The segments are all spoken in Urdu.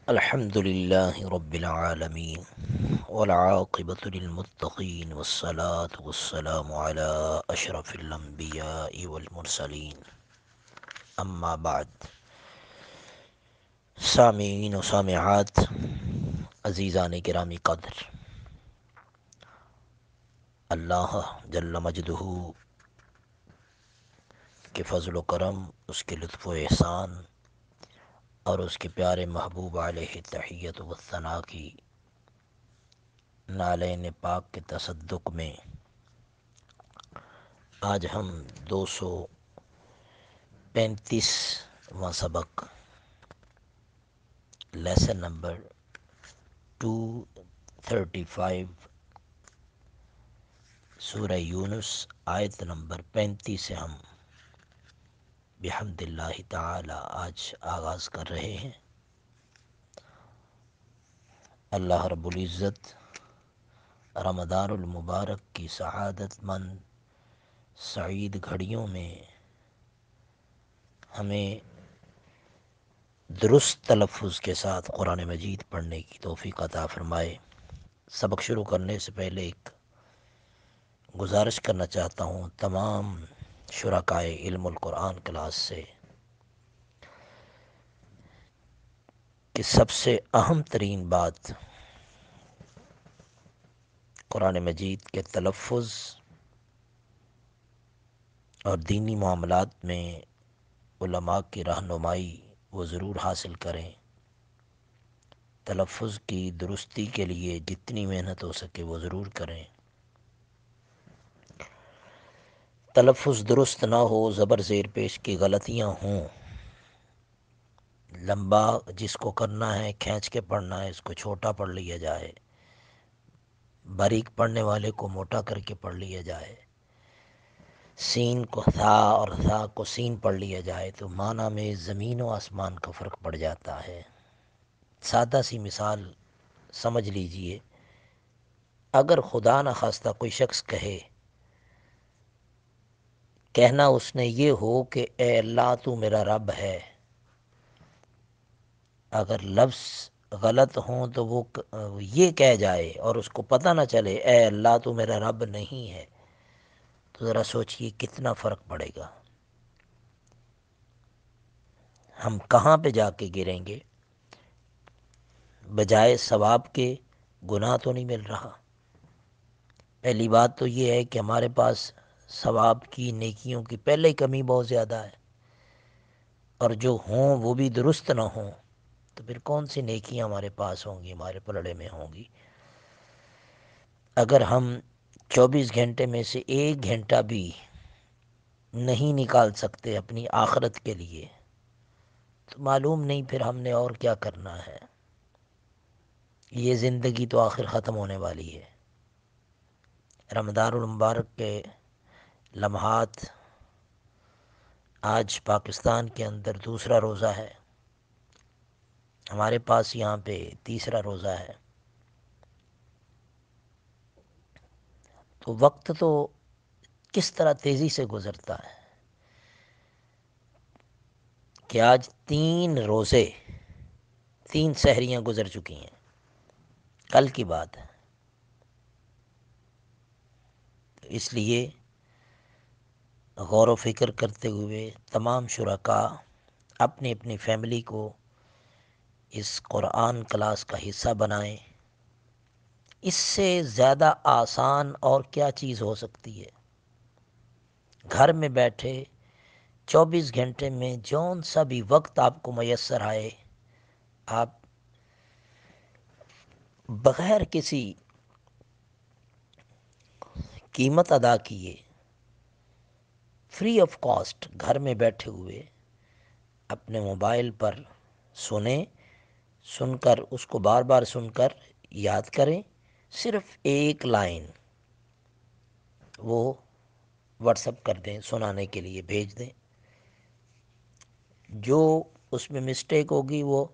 الحمد لله رب العالمين والعاقبة للمتقين والصلاة والسلام على أشرف الأنبياء والمرسلين أما بعد. سامعین و سامعات، عزیزان گرامی قدر، اللہ جل مجدہ کے فضل و کرم، اس کے لطف و احسان اور اس کے پیارے محبوب علیہ تحیت و ثنا کی نالین پاک کے تصدق میں آج ہم 235واں سبق لیسن نمبر 235 سورہ یونس آیت نمبر 35 سے ہم بحمد اللہ تعالی آج آغاز کر رہے ہیں۔ اللہ رب العزت رمضان المبارک کی سعادت مند سعید گھڑیوں میں ہمیں درست تلفظ کے ساتھ قرآن مجید پڑھنے کی توفیق عطا فرمائے۔ سبق شروع کرنے سے پہلے ایک گزارش کرنا چاہتا ہوں تمام شرکائے علم القرآن کلاس سے کہ سب سے اہم ترین بات قرآن مجید کے تلفظ اور دینی معاملات میں علماء کی رہنمائی وہ ضرور حاصل کریں۔ تلفظ کی درستی کے لیے جتنی محنت ہو سکے وہ ضرور کریں۔ تلفظ درست نہ ہو، زبر زیر پیش کی غلطیاں ہوں، لمبا جس کو کرنا ہے کھینچ کے پڑھنا ہے اس کو چھوٹا پڑھ لیا جائے، باریک پڑھنے والے کو موٹا کر کے پڑھ لیا جائے، سین کو ثا اور ثا کو سین پڑھ لیا جائے تو معنی میں زمین و آسمان کا فرق پڑ جاتا ہے۔ سادہ سی مثال سمجھ لیجئے، اگر خدا نخواستہ کوئی شخص کہنا اس نے یہ ہو کہ اے اللہ تو میرا رب ہے، اگر لفظ غلط ہوں تو وہ یہ کہہ جائے اور اس کو پتہ نہ چلے اے اللہ تو میرا رب نہیں ہے، تو ذرا سوچئے کتنا فرق پڑے گا، ہم کہاں پہ جا کے گریں گے؟ بجائے ثواب کے گناہ تو نہیں مل رہا۔ پہلی بات تو یہ ہے کہ ہمارے پاس ثواب کی نیکیوں کی پہلے ہی کمی بہت زیادہ ہے، اور جو ہوں وہ بھی درست نہ ہوں تو پھر کون سی نیکیاں ہمارے پاس ہوں گی، ہمارے پلڑے میں ہوں گی۔ اگر ہم 24 گھنٹے میں سے 1 گھنٹہ بھی نہیں نکال سکتے اپنی آخرت کے لیے تو معلوم نہیں پھر ہم نے اور کیا کرنا ہے۔ یہ زندگی تو آخر ختم ہونے والی ہے۔ رمضان المبارک کے لمحات، آج پاکستان کے اندر دوسرا روزہ ہے، ہمارے پاس یہاں پہ تیسرا روزہ ہے، تو وقت تو کس طرح تیزی سے گزرتا ہے کہ آج 3 روزے 3 سحریاں گزر چکی ہیں، کل کی بات ہے۔ اس لیے غور و فکر کرتے ہوئے تمام شرکاء اپنی اپنی فیملی کو اس قرآن کلاس کا حصہ بنائیں۔ اس سے زیادہ آسان اور کیا چیز ہو سکتی ہے؟ گھر میں بیٹھے 24 گھنٹے میں جون سا بھی وقت آپ کو میسر آئے، آپ بغیر کسی قیمت ادا کیے فری آف کاسٹ گھر میں بیٹھے ہوئے اپنے موبائل پر سن کر اس کو بار بار سن کر یاد کریں، صرف 1 لائن وہ واٹس اپ کر دیں، سنانے کے لیے بھیج دیں، جو اس میں مسٹیک ہوگی وہ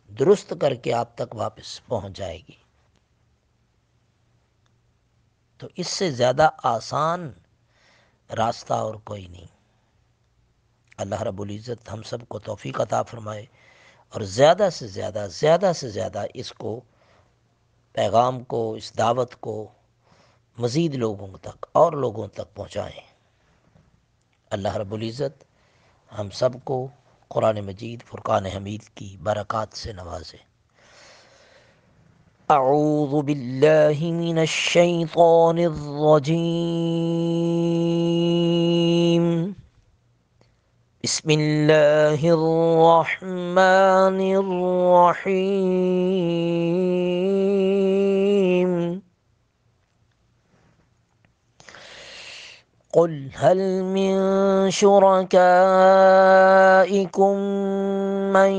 درست کر کے آپ تک واپس پہنچ جائے گی۔ تو اس سے زیادہ آسان راستہ اور کوئی نہیں۔ اللہ رب العزت ہم سب کو توفیق عطا فرمائے اور زیادہ سے زیادہ زیادہ سے زیادہ اس کو پیغام کو، اس دعوت کو مزید لوگوں تک اور لوگوں تک پہنچائیں۔ اللہ رب العزت ہم سب کو قرآن مجید فرقان حمید کی برکات سے نوازے۔ اعوذ باللہ من الشیطان الرجیم، بسم اللہ الرحمن الرحیم۔ قل هل من شركائكم من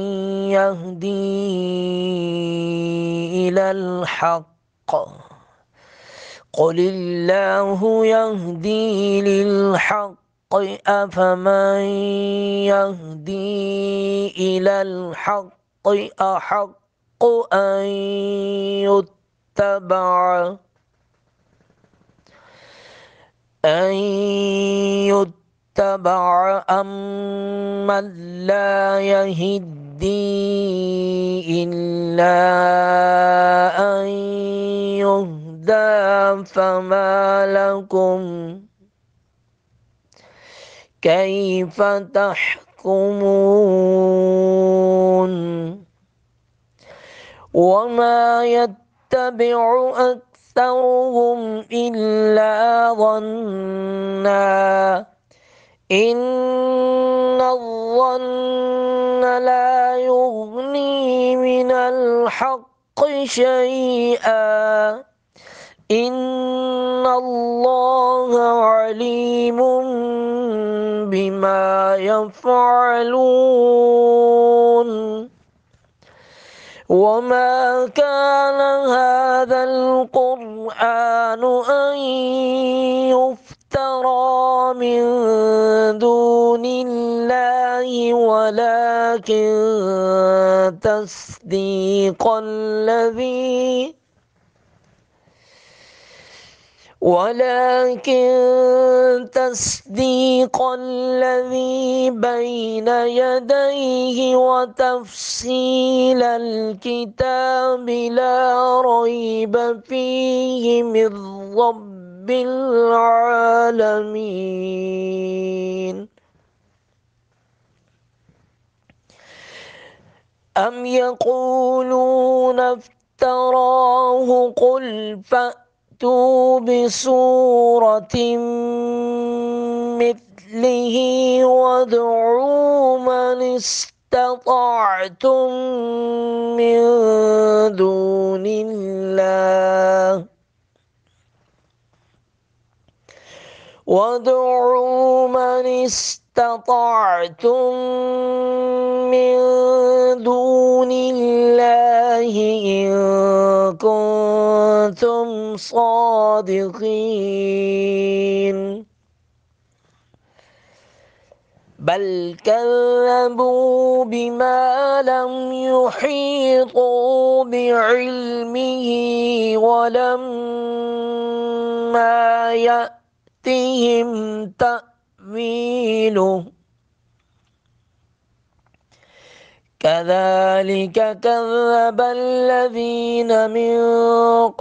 يهدي إلى الحق، قل الله يهدي للحق، أفمن يهدي إلى الحق أحق أن يتبع أم من لا يهدي إلا أن يهدى، فما لكم كيف تحكمون؟ وما يتبع أكثرهم إلا ظنا، إن الظن لا يغني من الحق شيئا، إن الله عليم بما يفعلون. وما كان هذا القرآن أن يفترى من دون الله، ولكن تصديق الذي بين يديه وتفصيل الكتاب لا ريب فيه من رب العالمين. أم يقولون افتراه، قل فأتوا بسورة مثله وادعوا من استطعتم من دون الله، وادعوا من استطعتم من دون الله إن كنتم صادقين. بل كذبوا بما لم يحيطوا بعلمه ولما يأتهم تأويله، كذلك كذب الذين من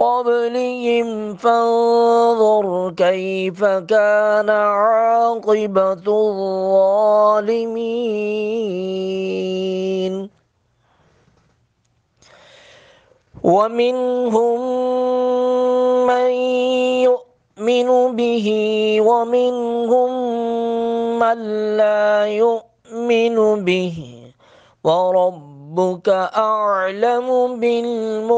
قبلهم فانظر كيف كان عاقبة الظالمين. ومنهم من يؤمن به ومنهم من لا يؤمن به، وربك أعلم بالمفسدين.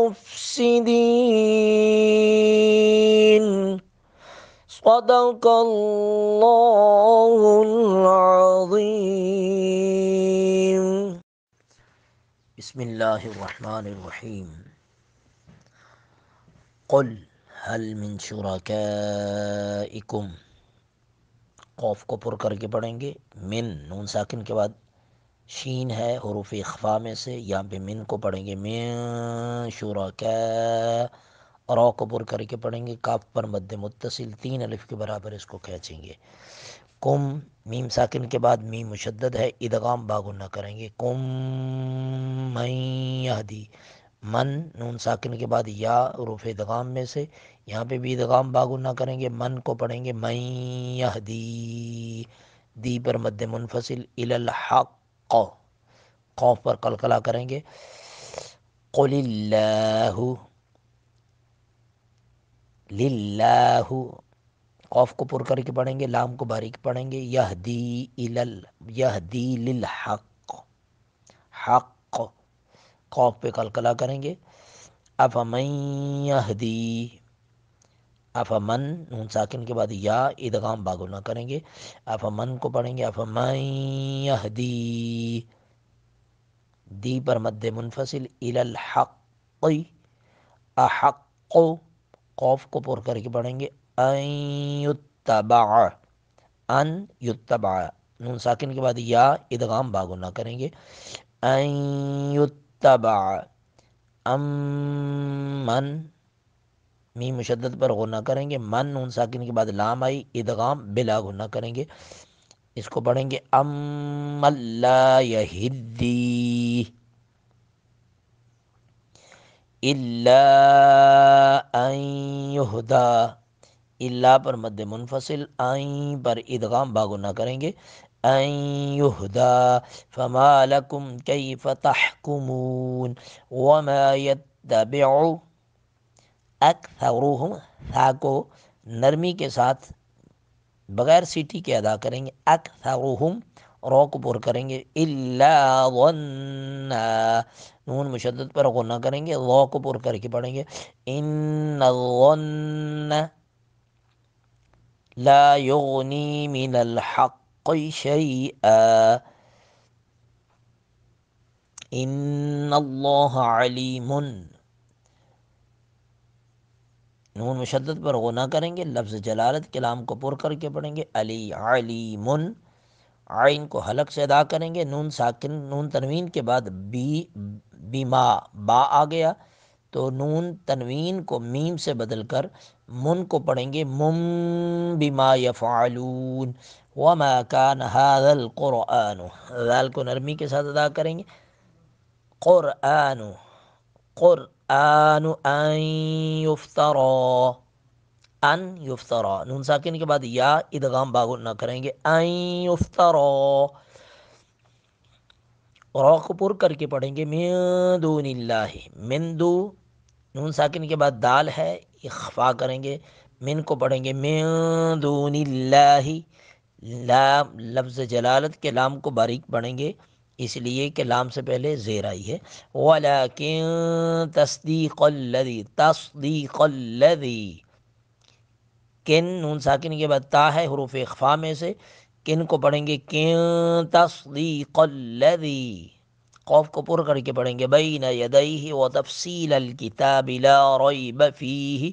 صدق الله العظيم. بسم الله الرحمن الرحيم. قل هل من شركائكم، قوف کو پر کر کے پڑھیں گے، من نون ساکن کے بعد شین ہے حروف اخفا میں سے، یہاں پہ من کو پڑھیں گے من شرکاء، را کو پر کر کے پڑھیں گے، کاف پر مد متصل 3 الف کے برابر اس کو کھینچیں گے۔ کم میم ساکن کے بعد میم مشدد ہے، ادغام باغنہ کریں گے، کم من یہدی، من نون ساکن کے بعد یا حروف ادغام میں سے، یہاں پہ بھی ادغام باغنہ کریں گے، من کو پڑھیں گے من یہدی، دی پر مد منفصل، الی الحق، قوف پر قلقلہ کریں گے، قل اللہ، للہ، قوف کو پر کر کے پڑھیں گے، لام کو باریک پڑھیں گے، یہدی یہدی للحق، حق، قوف پہ قلقلہ کریں گے، افمن یہدی، افمن نون ساکن کے بعد یا ادغام باگنہ کریں گے، افمن کو پڑھیں گے افمن یہدی، دی پر مد منفصل، الی الحق، احق، قوف کو پر کر کے پڑھیں گے، ان یتبع، ان یتبع، نون ساکن کے بعد یا ادغام باگنہ کریں گے، ان یتبع، من میم مشدد پر غنہ کریں گے، من نون ساکن کے بعد لام آئی، ادغام بلا غنہ کریں گے، اس کو پڑھیں گے ام لا یہدی الا ان یہدا، الا پر مد منفصل، این پر ادغام باگنہ کریں گے، ان یہدا فما لکم کیف تحکمون وما یتبع اکثرهم، تھا کو نرمی کے ساتھ بغیر سیٹی کے ادا کریں گے، اکثرهم، رو کو پر کریں گے، الا ظنا، نون مشدد پر غنہ کریں گے، رو کو پر کر کے پڑھیں گے، ان الظن لا یغنی من الحق شیئا ان اللہ علیم، نون مشدد پر غنہ کریں گے، لفظ جلالت کے لام کو پر کر کے پڑھیں گے، علی علیم، عین کو حلق سے ادا کریں گے، نون ساکن نون تنوین کے بعد بیما با آ گیا تو نون تنوین کو میم سے بدل کر من کو پڑھیں گے، مم بما یفعلون وما کان ھذا القرآن، ذال کو نرمی کے ساتھ ادا کریں گے، قرآن، قرآن ان یفترا، ان یفترا، نون ساکن کے بعد یا ادغام باغ نہ کریں گے، ان یفترا، را کو پر کر کے پڑھیں گے، من دون اللہ، من دو، نون ساکن کے بعد دال ہے، اخفا کریں گے، من کو پڑھیں گے من دون اللہ، لام لفظ جلالت کے لام کو باریک پڑھیں گے اس لیے کہ لام سے پہلے زیر آئی ہے، وَلَكِن تَصْدِيقَ الَّذِي، تصدیق الذی، کن نون ساکن کے بعد تا ہے حروف اخفا میں سے، کن کو پڑھیں گے کن تصدیق الذی، قوف کو پر کر کے پڑھیں گے، بین یدیہ وتفصیل الکتاب لا ریب فیہ،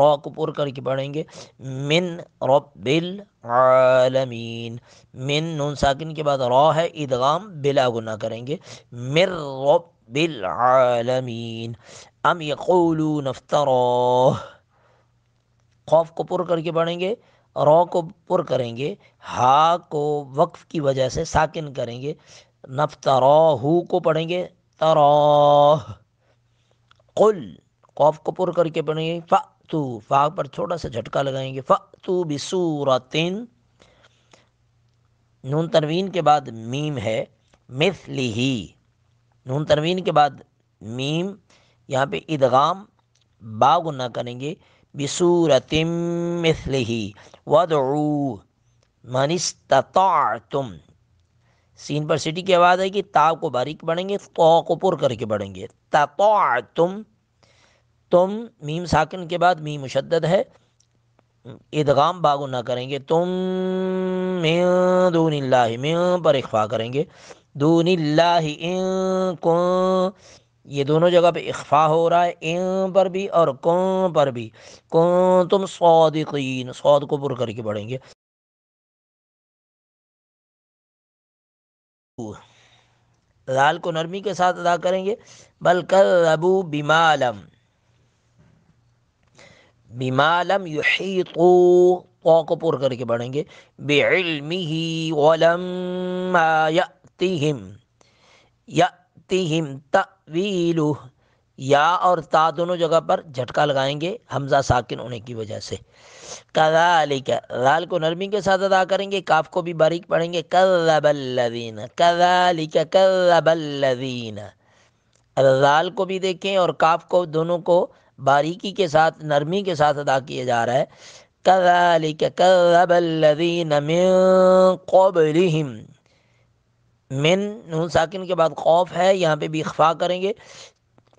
را کو پر کر کے پڑھیں گے من رب العالمین، من نون ساکن کے بعد را ہے، ادغام بلا گناہ کریں گے، من رب العالمین، ام یقولون افتراہ، خوف کو پر کر کے پڑھیں گے، رو کو پر کریں گے، ہا کو وقف کی وجہ سے ساکن کریں گے، نفتراہ کو پڑھیں گے تراہ، قل، قوف کو پر کر کے پڑھیں گے، فأتو، فا پر چھوٹا سا جھٹکا لگائیں گے، فأتو بسورتن، نون تنوین کے بعد میم ہے، مثلہ، نون تنوین کے بعد میم، یہاں پہ ادغام با گنہ کریں گے، بصورت مثلہ، وادعوا من استطعتم، سین پر سٹی کی آواز آئے گی، تا کو باریک پڑھیں گے، تو کو پر کر کے پڑھیں گے، تطعتم، تم میم ساکن کے بعد میم مشدد ہے، ادغام باغ نہ کریں گے، تم من دون اللہ، من پر اخفا کریں گے، دون اللہ ان کن، یہ دونوں جگہ پہ اخفا ہو رہا ہے، ان پر بھی اور کن پر بھی، کن تم صادقین، صاد کو پر کر کے پڑھیں گے، لال کو نرمی کے ساتھ ادا کریں گے، بل کذبوا بما لم، بما لم یحیطوا، قو کو پور کر کے پڑھیں گے بعلمہ ولما یأتہم تأویلہ، یا اور تا دونوں جگہ پر جھٹکا لگائیں گے حمزہ ساکن ہونے کی وجہ سے۔ کذالک، ذال کو نرمی کے ساتھ ادا کریں گے، کاف کو بھی باریک پڑھیں گے کذب الذین، کذالک کذب الذین۔ ذال کو بھی دیکھیں اور کاف کو، دونوں کو باریکی کے ساتھ نرمی کے ساتھ ادا کیا جا رہا ہے۔ کذالک کذب الذین من قبلہم، من نون ساکن کے بعد خوف ہے، یہاں پہ بھی اخفا کریں گے۔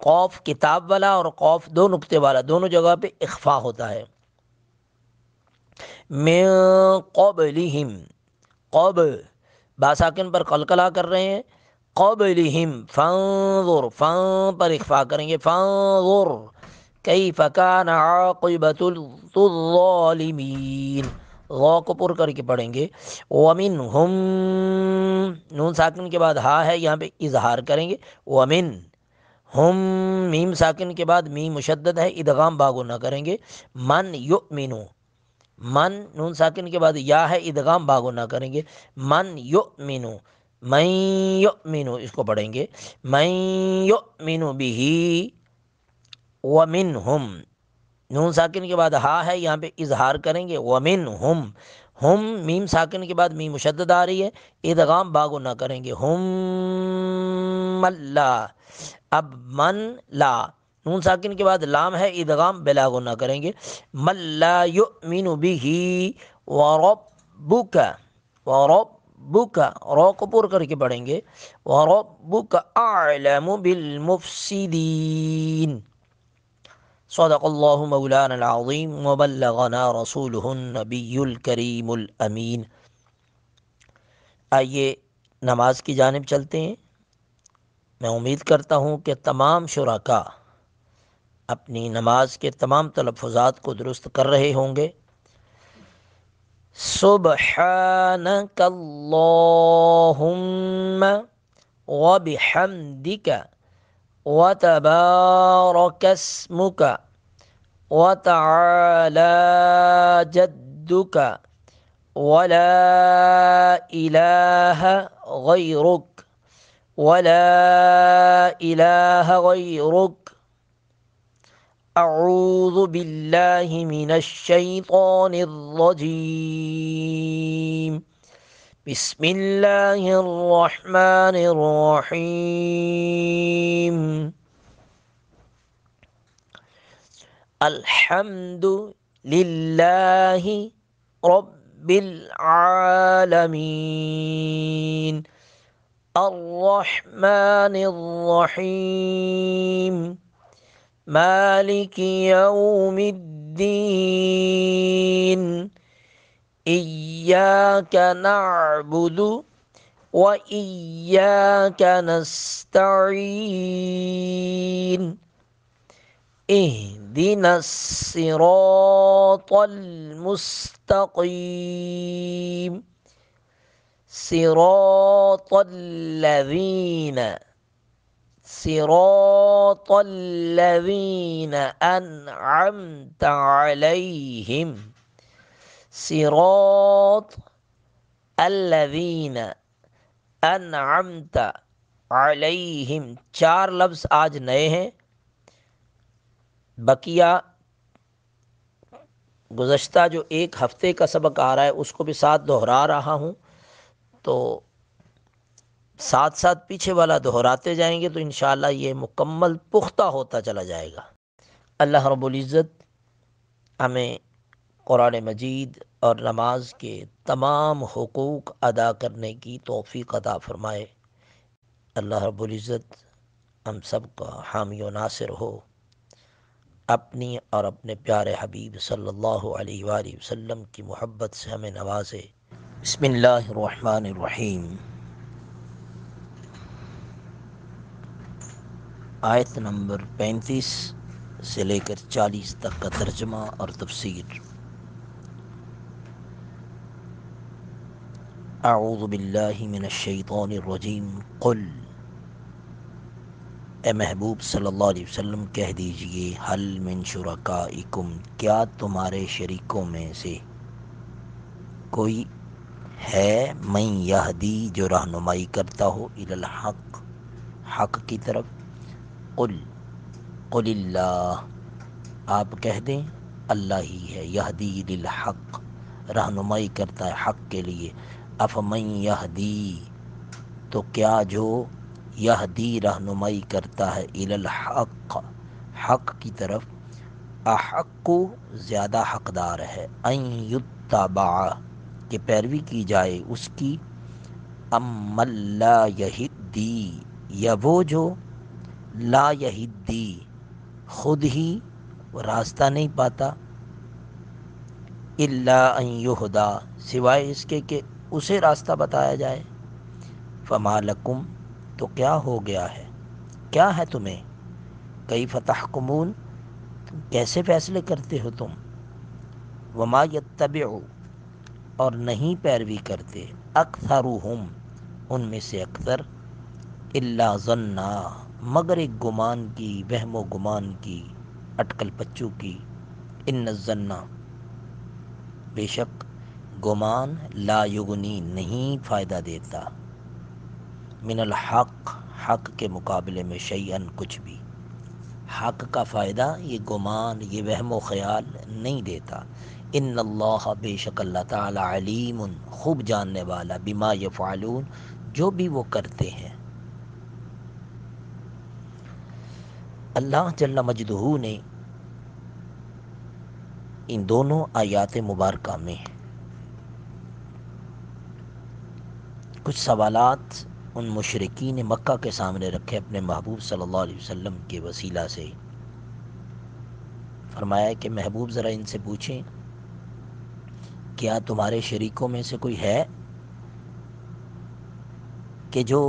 قوف کتاب والا اور قوف دو نقطے والا، دونوں جگہ پہ اخفا ہوتا ہے۔ من قبلہم، قب با ساکن پر قلقلہ کر رہے ہیں، قبلہم فانظر، فان پر اخفا کریں گے فانظر کیف کان عاقبۃ الظالمین، غو کو پر کر کے پڑھیں گے۔ ومنہم، نون ساکن کے بعد ہا ہے، یہاں پہ اظہار کریں گے ومن ہم، میم ساکن کے بعد میم مشدد ہے، ادغام باگنا کریں گے۔ من یؤمنو، من نون ساکن کے بعد یا ہے، ادغام باگنا کریں گے۔ من یؤمنو، من یؤمنو اس کو پڑھیں گے من یؤمنو بہ ومنہم، نون ساکن کے بعد ہا ہے، یہاں پہ اظہار کریں گے ومنہم، ہم میم ساکن کے بعد میم مشدد آ رہی ہے، ادغام باگنا کریں گے ہم اللہ۔ اب من لا، نون ساکن کے بعد لام ہے، ادغام بلا گنا کریں گے من لا یؤمن بہ وربک، وربک رو کو پور کر کے پڑھیں گے وربک اعلم بالمفسدین۔ صدق اللہ مولانا العظیم وبلغنا رسولہ النبی الکریم الامین۔ آئیے نماز کی جانب چلتے ہیں۔ میں امید کرتا ہوں کہ تمام شرکاء اپنی نماز کے تمام تلفظات کو درست کر رہے ہوں گے۔ سبحانک اللہم وبحمدک وتبارک اسمک وتعالی جدک ولا الہ غیرک، ولا الہ غیرک، اعوذ باللہ من الشیطان الرجیم، بسم اللہ الرحمن الرحیم، الحمد للہ رب العالمین، الرحمن الرحیم، مالک یوم الدین، ایاک نعبد و ایاک نستعین، اہدنا الصراط المستقیم، صراط الذین، صراط الذین انعمت علیہم، صراط الذین انعمت علیہم۔ چار لفظ آج نئے ہیں، بقیہ گزشتہ جو ایک ہفتے کا سبق آ رہا ہے اس کو بھی ساتھ دہرا رہا ہوں، تو ساتھ ساتھ پیچھے والا دہراتے جائیں گے تو انشاءاللہ یہ مکمل پختہ ہوتا چلا جائے گا۔ اللہ رب العزت ہمیں قرآن مجید اور نماز کے تمام حقوق ادا کرنے کی توفیق عطا فرمائے۔ اللہ رب العزت ہم سب کا حامی و ناصر ہو، اپنی اور اپنے پیارے حبیب صلی اللہ علیہ وآلہ وسلم کی محبت سے ہمیں نوازے۔ بسم اللہ الرحمن الرحیم۔ آیت نمبر 35 سے لے کر 40 تک کا ترجمہ اور تفسیر۔ اعوذ باللہ من الشیطان الرجیم، قل، اے محبوب صلی اللہ علیہ وسلم کہہ دیجئے، حل من شرکائکم، کیا تمہارے شریکوں میں سے، کوئی ہے من یہدی جو رہنمائی کرتا ہو الی الحق حق کی طرف؟ قل قل اللہ آپ کہہ دیں اللہ ہی ہے، یہدی للحق رہنمائی کرتا ہے حق کے لیے۔ افمن یہدی تو کیا جو یہدی رہنمائی کرتا ہے الی الحق حق کی طرف، احق کو زیادہ حقدار ہے، ان یتبع کہ پیروی کی جائے اس کی، ام من لا یہدی یا وہ جو لا یہدی خود ہی راستہ نہیں پاتا، الا ان یہدا سوائے اس کے کہ اسے راستہ بتایا جائے۔ فما لکم تو کیا ہو گیا ہے، کیا ہے تمہیں، کیف تحکمون تم کیسے فیصلے کرتے ہو تم، وما یتبع اور نہیں پیروی کرتے، اکثرہم ان میں سے اکثر، الا ظنا مگر ایک گمان کی، وہم و گمان کی، اٹکل پچو کی۔ ان الظن بے شک گمان، لا یغنی نہیں فائدہ دیتا، من الحق حق کے مقابلے میں شیئن کچھ بھی، حق کا فائدہ یہ گمان، یہ وہم و خیال نہیں دیتا۔ ان اللہ بے شک اللہ تعالی علیم خوب جاننے والا، بما یفعلون جو بھی وہ کرتے ہیں۔ اللہ جل مجدہ نے ان دونوں آیات مبارکہ میں کچھ سوالات ان مشرکین مکہ کے سامنے رکھے اپنے محبوب صلی اللہ علیہ وسلم کے وسیلہ سے۔ فرمایا کہ محبوب ذرا ان سے پوچھیں کیا تمہارے شریکوں میں سے کوئی ہے کہ جو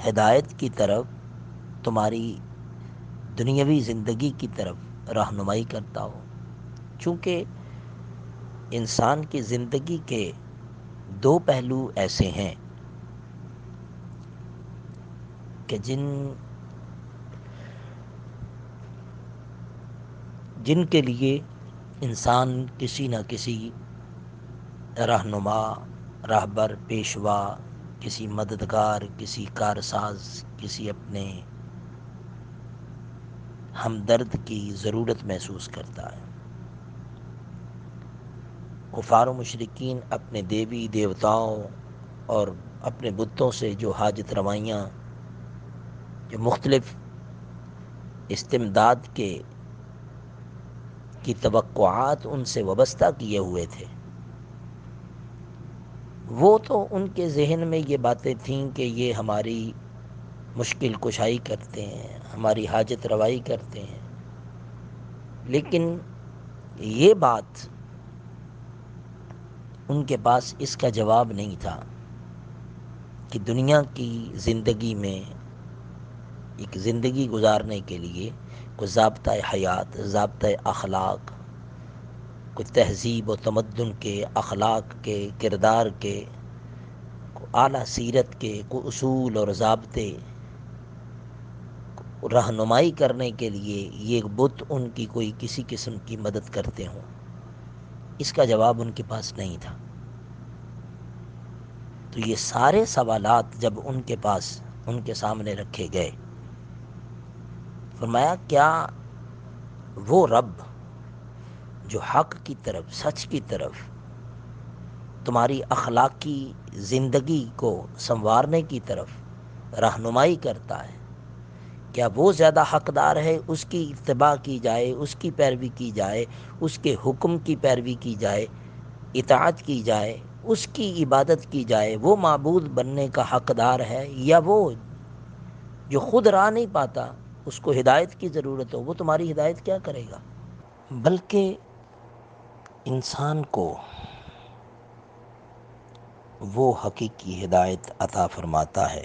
ہدایت کی طرف، تمہاری دنیاوی زندگی کی طرف رہنمائی کرتا ہو؟ چونکہ انسان کی زندگی کے دو پہلو ایسے ہیں کہ جن کے لیے انسان کسی نہ کسی رہنما، راہبر، پیشوا، کسی مددگار، کسی کارساز، کسی اپنے ہمدرد کی ضرورت محسوس کرتا ہے۔ کفار و مشرکین اپنے دیوی دیوتاؤں اور اپنے بتوں سے جو حاجت روائیاں، جو مختلف استمداد کی توقعات ان سے وابستہ کیے ہوئے تھے، وہ تو ان کے ذہن میں یہ باتیں تھیں کہ یہ ہماری مشکل کشائی کرتے ہیں، ہماری حاجت روائی کرتے ہیں، لیکن یہ بات ان کے پاس اس کا جواب نہیں تھا کہ دنیا کی زندگی میں ایک زندگی گزارنے کے لیے کوئی ضابطۂ حیات، ضابطۂ اخلاق، کوئی تہذیب و تمدن کے، اخلاق کے، کردار کے، کوئی اعلیٰ سیرت کے، کوئی اصول اور ضابطے رہنمائی کرنے کے لیے یہ بت ان کی کوئی کسی قسم کی مدد کرتے ہوں، اس کا جواب ان کے پاس نہیں تھا۔ تو یہ سارے سوالات جب ان کے پاس، ان کے سامنے رکھے گئے، فرمایا کیا وہ رب جو حق کی طرف، سچ کی طرف، تمہاری اخلاقی زندگی کو سنوارنے کی طرف رہنمائی کرتا ہے، کیا وہ زیادہ حقدار ہے اس کی اتباع کی جائے، اس کی پیروی کی جائے، اس کے حکم کی پیروی کی جائے، اطاعت کی جائے، اس کی عبادت کی جائے، وہ معبود بننے کا حقدار ہے، یا وہ جو خود راہ نہیں پاتا، اس کو ہدایت کی ضرورت ہو، وہ تمہاری ہدایت کیا کرے گا؟ بلکہ انسان کو وہ حقیقی ہدایت عطا فرماتا ہے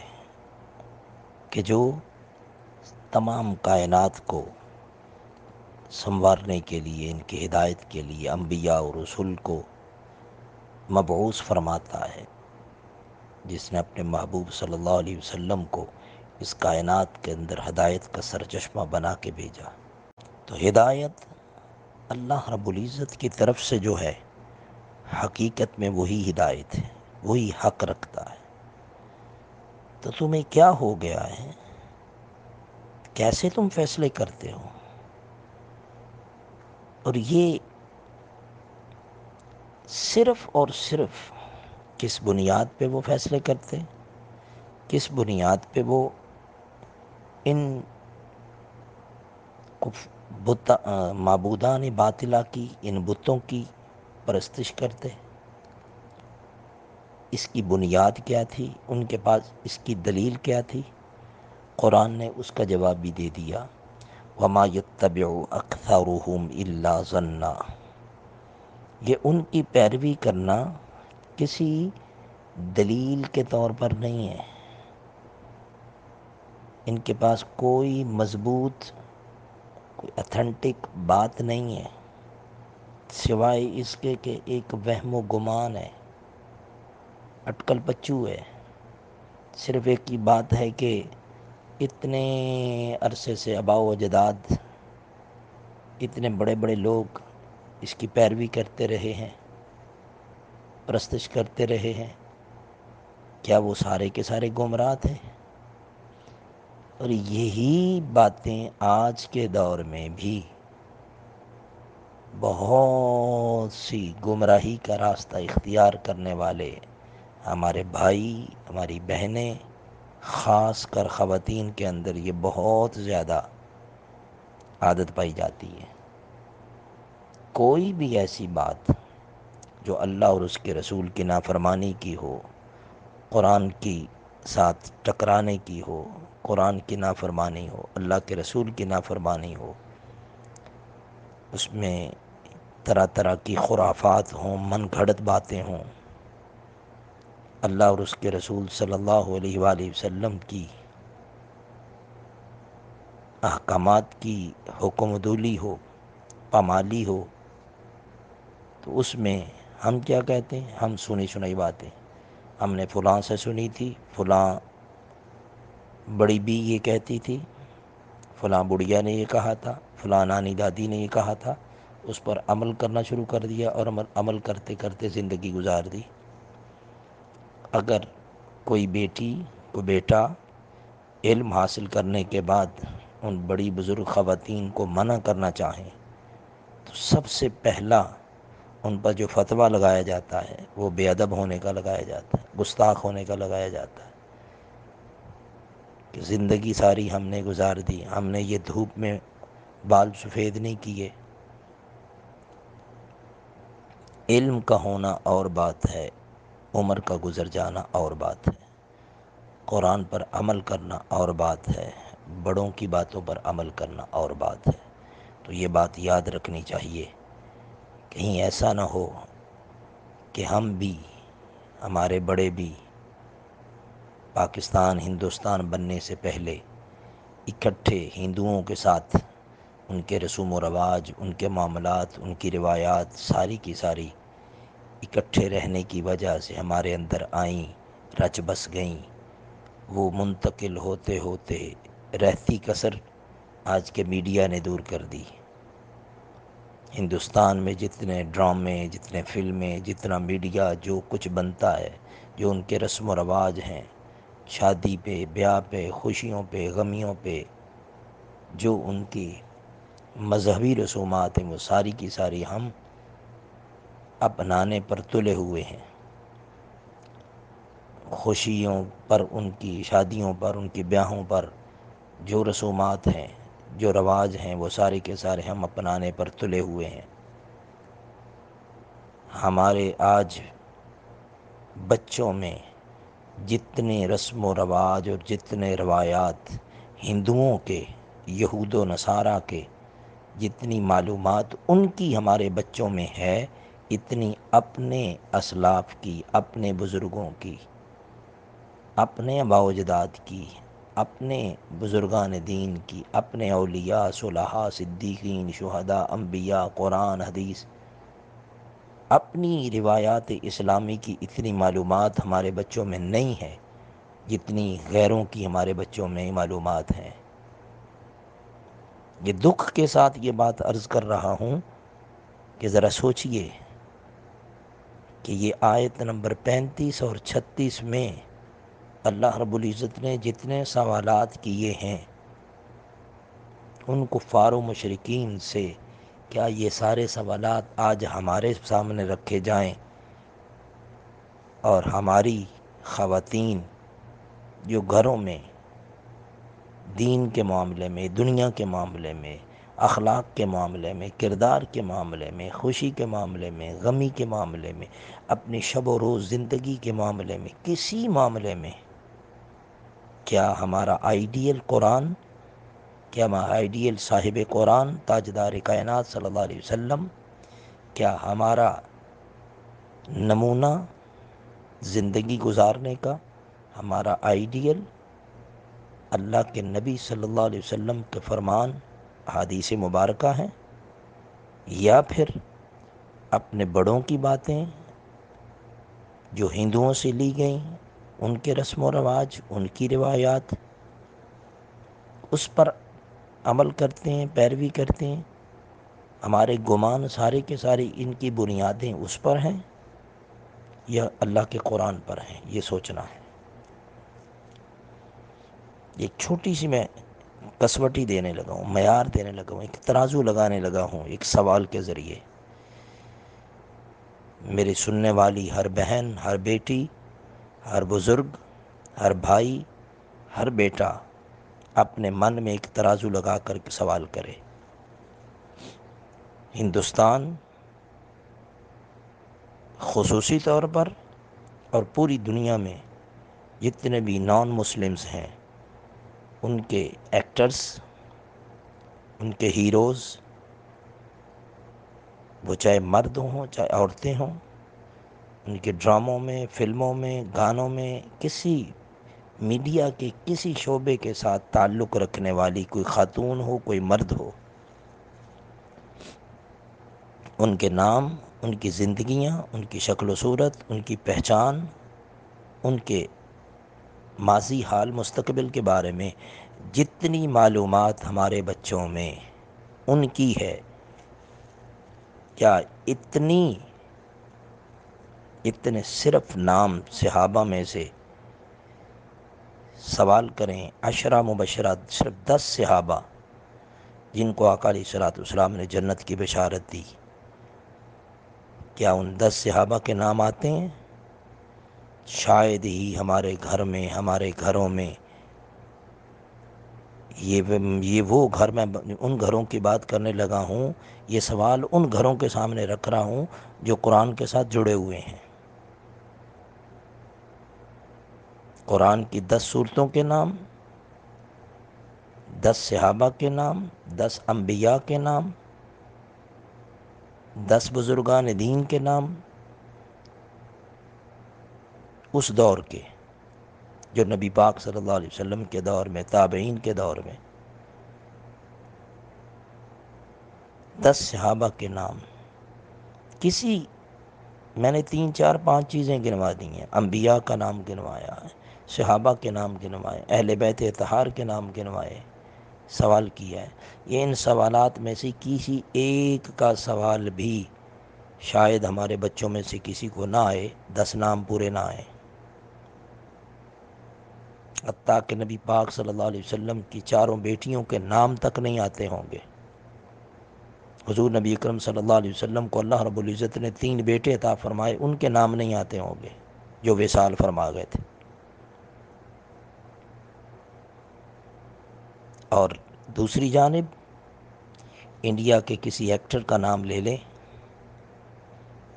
کہ جو تمام کائنات کو سنوارنے کے لیے، ان کی ہدایت کے لیے انبیاء اور رسول کو مبعوث فرماتا ہے، جس نے اپنے محبوب صلی اللہ علیہ وسلم کو اس کائنات کے اندر ہدایت کا سرچشمہ بنا کے بھیجا۔ تو ہدایت اللہ رب العزت کی طرف سے جو ہے حقیقت میں وہی ہدایت ہے، وہی حق رکھتا ہے۔ تو تمہیں کیا ہو گیا ہے؟ کیسے تم فیصلے کرتے ہو؟ اور یہ صرف اور صرف کس بنیاد پہ وہ فیصلے کرتے، کس بنیاد پہ وہ ان معبودان باطلہ کی، ان بتوں کی پرستش کرتے؟ اس کی بنیاد کیا تھی؟ ان کے پاس اس کی دلیل کیا تھی؟ قرآن نے اس کا جواب بھی دے دیا، وَمَا يَتَّبِعُ أَكْثَرُهُمْ إِلَّا ظَنًّا۔ یہ ان کی پیروی کرنا کسی دلیل کے طور پر نہیں ہے، ان کے پاس کوئی مضبوط، کوئی اتھینٹک بات نہیں ہے، سوائے اس کے کہ ایک وہم و گمان ہے، اٹکل پچو ہے۔ صرف ایک ہی بات ہے کہ اتنے عرصے سے آباء و اجداد، اتنے بڑے بڑے لوگ اس کی پیروی کرتے رہے ہیں، پرستش کرتے رہے ہیں، کیا وہ سارے کے سارے گمراہ تھے؟ اور یہی باتیں آج کے دور میں بھی بہت سی گمراہی کا راستہ اختیار کرنے والے ہمارے بھائی، ہماری بہنیں، خاص کر خواتین کے اندر یہ بہت زیادہ عادت پائی جاتی ہے۔ کوئی بھی ایسی بات جو اللہ اور اس کے رسول کی نافرمانی کی ہو، قرآن کی ساتھ ٹکرانے کی ہو، قرآن کی نافرمانی ہو، اللہ کے رسول کی نافرمانی ہو، اس میں طرح طرح کی خرافات ہوں، من گھڑت باتیں ہوں، اللہ اور اس کے رسول صلی اللہ علیہ وآلہ وسلم کی احکامات کی حکم دولی ہو، پامالی ہو، تو اس میں ہم کیا کہتے ہیں؟ ہم سنی سنائی باتیں، ہم نے فلاں سے سنی تھی، فلاں بڑی بی یہ کہتی تھی، فلاں بڑھیا نے یہ کہا تھا، فلاں نانی دادی نے یہ کہا تھا، اس پر عمل کرنا شروع کر دیا اور عمل کرتے کرتے زندگی گزار دی۔ اگر کوئی بیٹی، کوئی بیٹا علم حاصل کرنے کے بعد ان بڑی بزرگ خواتین کو منع کرنا چاہیں تو سب سے پہلا ان پر جو فتویٰ لگایا جاتا ہے وہ بے ادب ہونے کا لگایا جاتا ہے، گستاخ ہونے کا لگایا جاتا ہے، کہ زندگی ساری ہم نے گزار دی، ہم نے یہ دھوپ میں بال سفید نہیں کیے۔ علم کا ہونا اور بات ہے، عمر کا گزر جانا اور بات ہے، قرآن پر عمل کرنا اور بات ہے، بڑوں کی باتوں پر عمل کرنا اور بات ہے۔ تو یہ بات یاد رکھنی چاہیے، کہیں ایسا نہ ہو کہ ہم بھی، ہمارے بڑے بھی پاکستان ہندوستان بننے سے پہلے اکٹھے ہندوؤں کے ساتھ ان کے رسوم و رواج، ان کے معاملات، ان کی روایات ساری کی ساری اکٹھے رہنے کی وجہ سے ہمارے اندر آئیں، رچ بس گئیں، وہ منتقل ہوتے ہوتے رہتی کسر آج کے میڈیا نے دور کر دی۔ ہندوستان میں جتنے ڈرامے، جتنے فلمیں، جتنا میڈیا، جو کچھ بنتا ہے، جو ان کے رسم و رواج ہیں، شادی پہ، بیاہ پہ، خوشیوں پہ، غمیوں پہ، جو ان کی مذہبی رسومات ہیں، وہ ساری کی ساری ہم اپنانے پر تلے ہوئے ہیں۔ خوشیوں پر، ان کی شادیوں پر، ان کی بیاہوں پر جو رسومات ہیں، جو رواج ہیں، وہ سارے کے سارے ہم اپنانے پر تلے ہوئے ہیں۔ ہمارے آج بچوں میں جتنے رسم و رواج اور جتنے روایات ہندوؤں کے، یہود و نصارہ کے، جتنی معلومات ان کی ہمارے بچوں میں ہے، اتنی اپنے اسلاف کی، اپنے بزرگوں کی، اپنے آباء و اجداد کی، اپنے بزرگان دین کی، اپنے اولیاء، صلحاء، صدیقین، شہداء، انبیاء، قرآن، حدیث، اپنی روایات اسلامی کی اتنی معلومات ہمارے بچوں میں نہیں ہے جتنی غیروں کی ہمارے بچوں میں معلومات ہیں۔ یہ دکھ کے ساتھ یہ بات عرض کر رہا ہوں کہ ذرا سوچئے کہ یہ آیت نمبر 35 اور 36 میں اللہ رب العزت نے جتنے سوالات کیے ہیں ان کفار و مشرکین سے، کیا یہ سارے سوالات آج ہمارے سامنے رکھے جائیں اور ہماری خواتین جو گھروں میں دین کے معاملے میں، دنیا کے معاملے میں، اخلاق کے معاملے میں، کردار کے معاملے میں، خوشی کے معاملے میں، غمی کے معاملے میں، اپنی شب و روز زندگی کے معاملے میں، کسی معاملے میں، کیا ہمارا آئیڈیل قرآن، کیا ہمارا آئیڈیل صاحب قرآن تاجدار کائنات صلی اللہ علیہ وسلم، کیا ہمارا نمونہ زندگی گزارنے کا، ہمارا آئیڈیل اللہ کے نبی صلی اللہ علیہ وسلم کے فرمان احادیث مبارکہ ہیں، یا پھر اپنے بڑوں کی باتیں جو ہندوؤں سے لی گئیں، ان کے رسم و رواج، ان کی روایات، اس پر عمل کرتے ہیں، پیروی کرتے ہیں؟ ہمارے گمان سارے کے سارے ان کی بنیادیں اس پر ہیں یا اللہ کے قرآن پر ہیں؟ یہ سوچنا ہے۔ ایک چھوٹی سی میں کسوٹی دینے لگا ہوں، معیار دینے لگا ہوں، ایک ترازو لگانے لگا ہوں ایک سوال کے ذریعے۔ میری سننے والی ہر بہن، ہر بیٹی، ہر بزرگ، ہر بھائی، ہر بیٹا اپنے من میں ایک ترازو لگا کر کے سوال کرے۔ ہندوستان خصوصی طور پر اور پوری دنیا میں جتنے بھی نان مسلمز ہیں، ان کے ایکٹرز، ان کے ہیروز، وہ چاہے مرد ہوں چاہے عورتیں ہوں، ان کے ڈراموں میں، فلموں میں، گانوں میں، کسی میڈیا کے کسی شعبے کے ساتھ تعلق رکھنے والی کوئی خاتون ہو، کوئی مرد ہو، ان کے نام، ان کی زندگیاں، ان کی شکل و صورت، ان کی پہچان، ان کے ماضی، حال، مستقبل کے بارے میں جتنی معلومات ہمارے بچوں میں ان کی ہے، کیا اتنے صرف نام صحابہ میں سے سوال کریں، عشرہ مبشرات، صرف 10 صحابہ جن کو آقا علیہ الصلوۃ والسلام نے جنت کی بشارت دی، کیا ان 10 صحابہ کے نام آتے ہیں؟ شاید ہی ہمارے گھر میں، ہمارے گھروں میں یہ وہ گھر، میں ان گھروں کی بات کرنے لگا ہوں، یہ سوال ان گھروں کے سامنے رکھ رہا ہوں جو قرآن کے ساتھ جڑے ہوئے ہیں۔ قرآن کی 10 سورتوں کے نام، 10 صحابہ کے نام، 10 انبیاء کے نام، 10 بزرگان دین کے نام، اس دور کے جو نبی پاک صلی اللہ علیہ وسلم کے دور میں، تابعین کے دور میں، 10 صحابہ کے نام۔ میں نے 3 4 5 چیزیں گنوا دی ہیں، انبیاء کا نام گنوایا ہے، صحابہ کے نام گنوائے، اہل بیت اطہار کے نام گنوائے، سوال کیا ہے۔ یہ ان سوالات میں سے کسی ایک کا سوال بھی شاید ہمارے بچوں میں سے کسی کو نہ آئے، 10 نام پورے نہ آئے، حتیٰ کہ نبی پاک صلی اللہ علیہ وسلم کی 4 بیٹیوں کے نام تک نہیں آتے ہوں گے۔ حضور نبی اکرم صلی اللہ علیہ وسلم کو اللہ رب العزت نے 3 بیٹے عطا فرمائے، ان کے نام نہیں آتے ہوں گے جو وصال فرما گئے تھے۔ اور دوسری جانب انڈیا کے کسی ایکٹر کا نام لے لیں،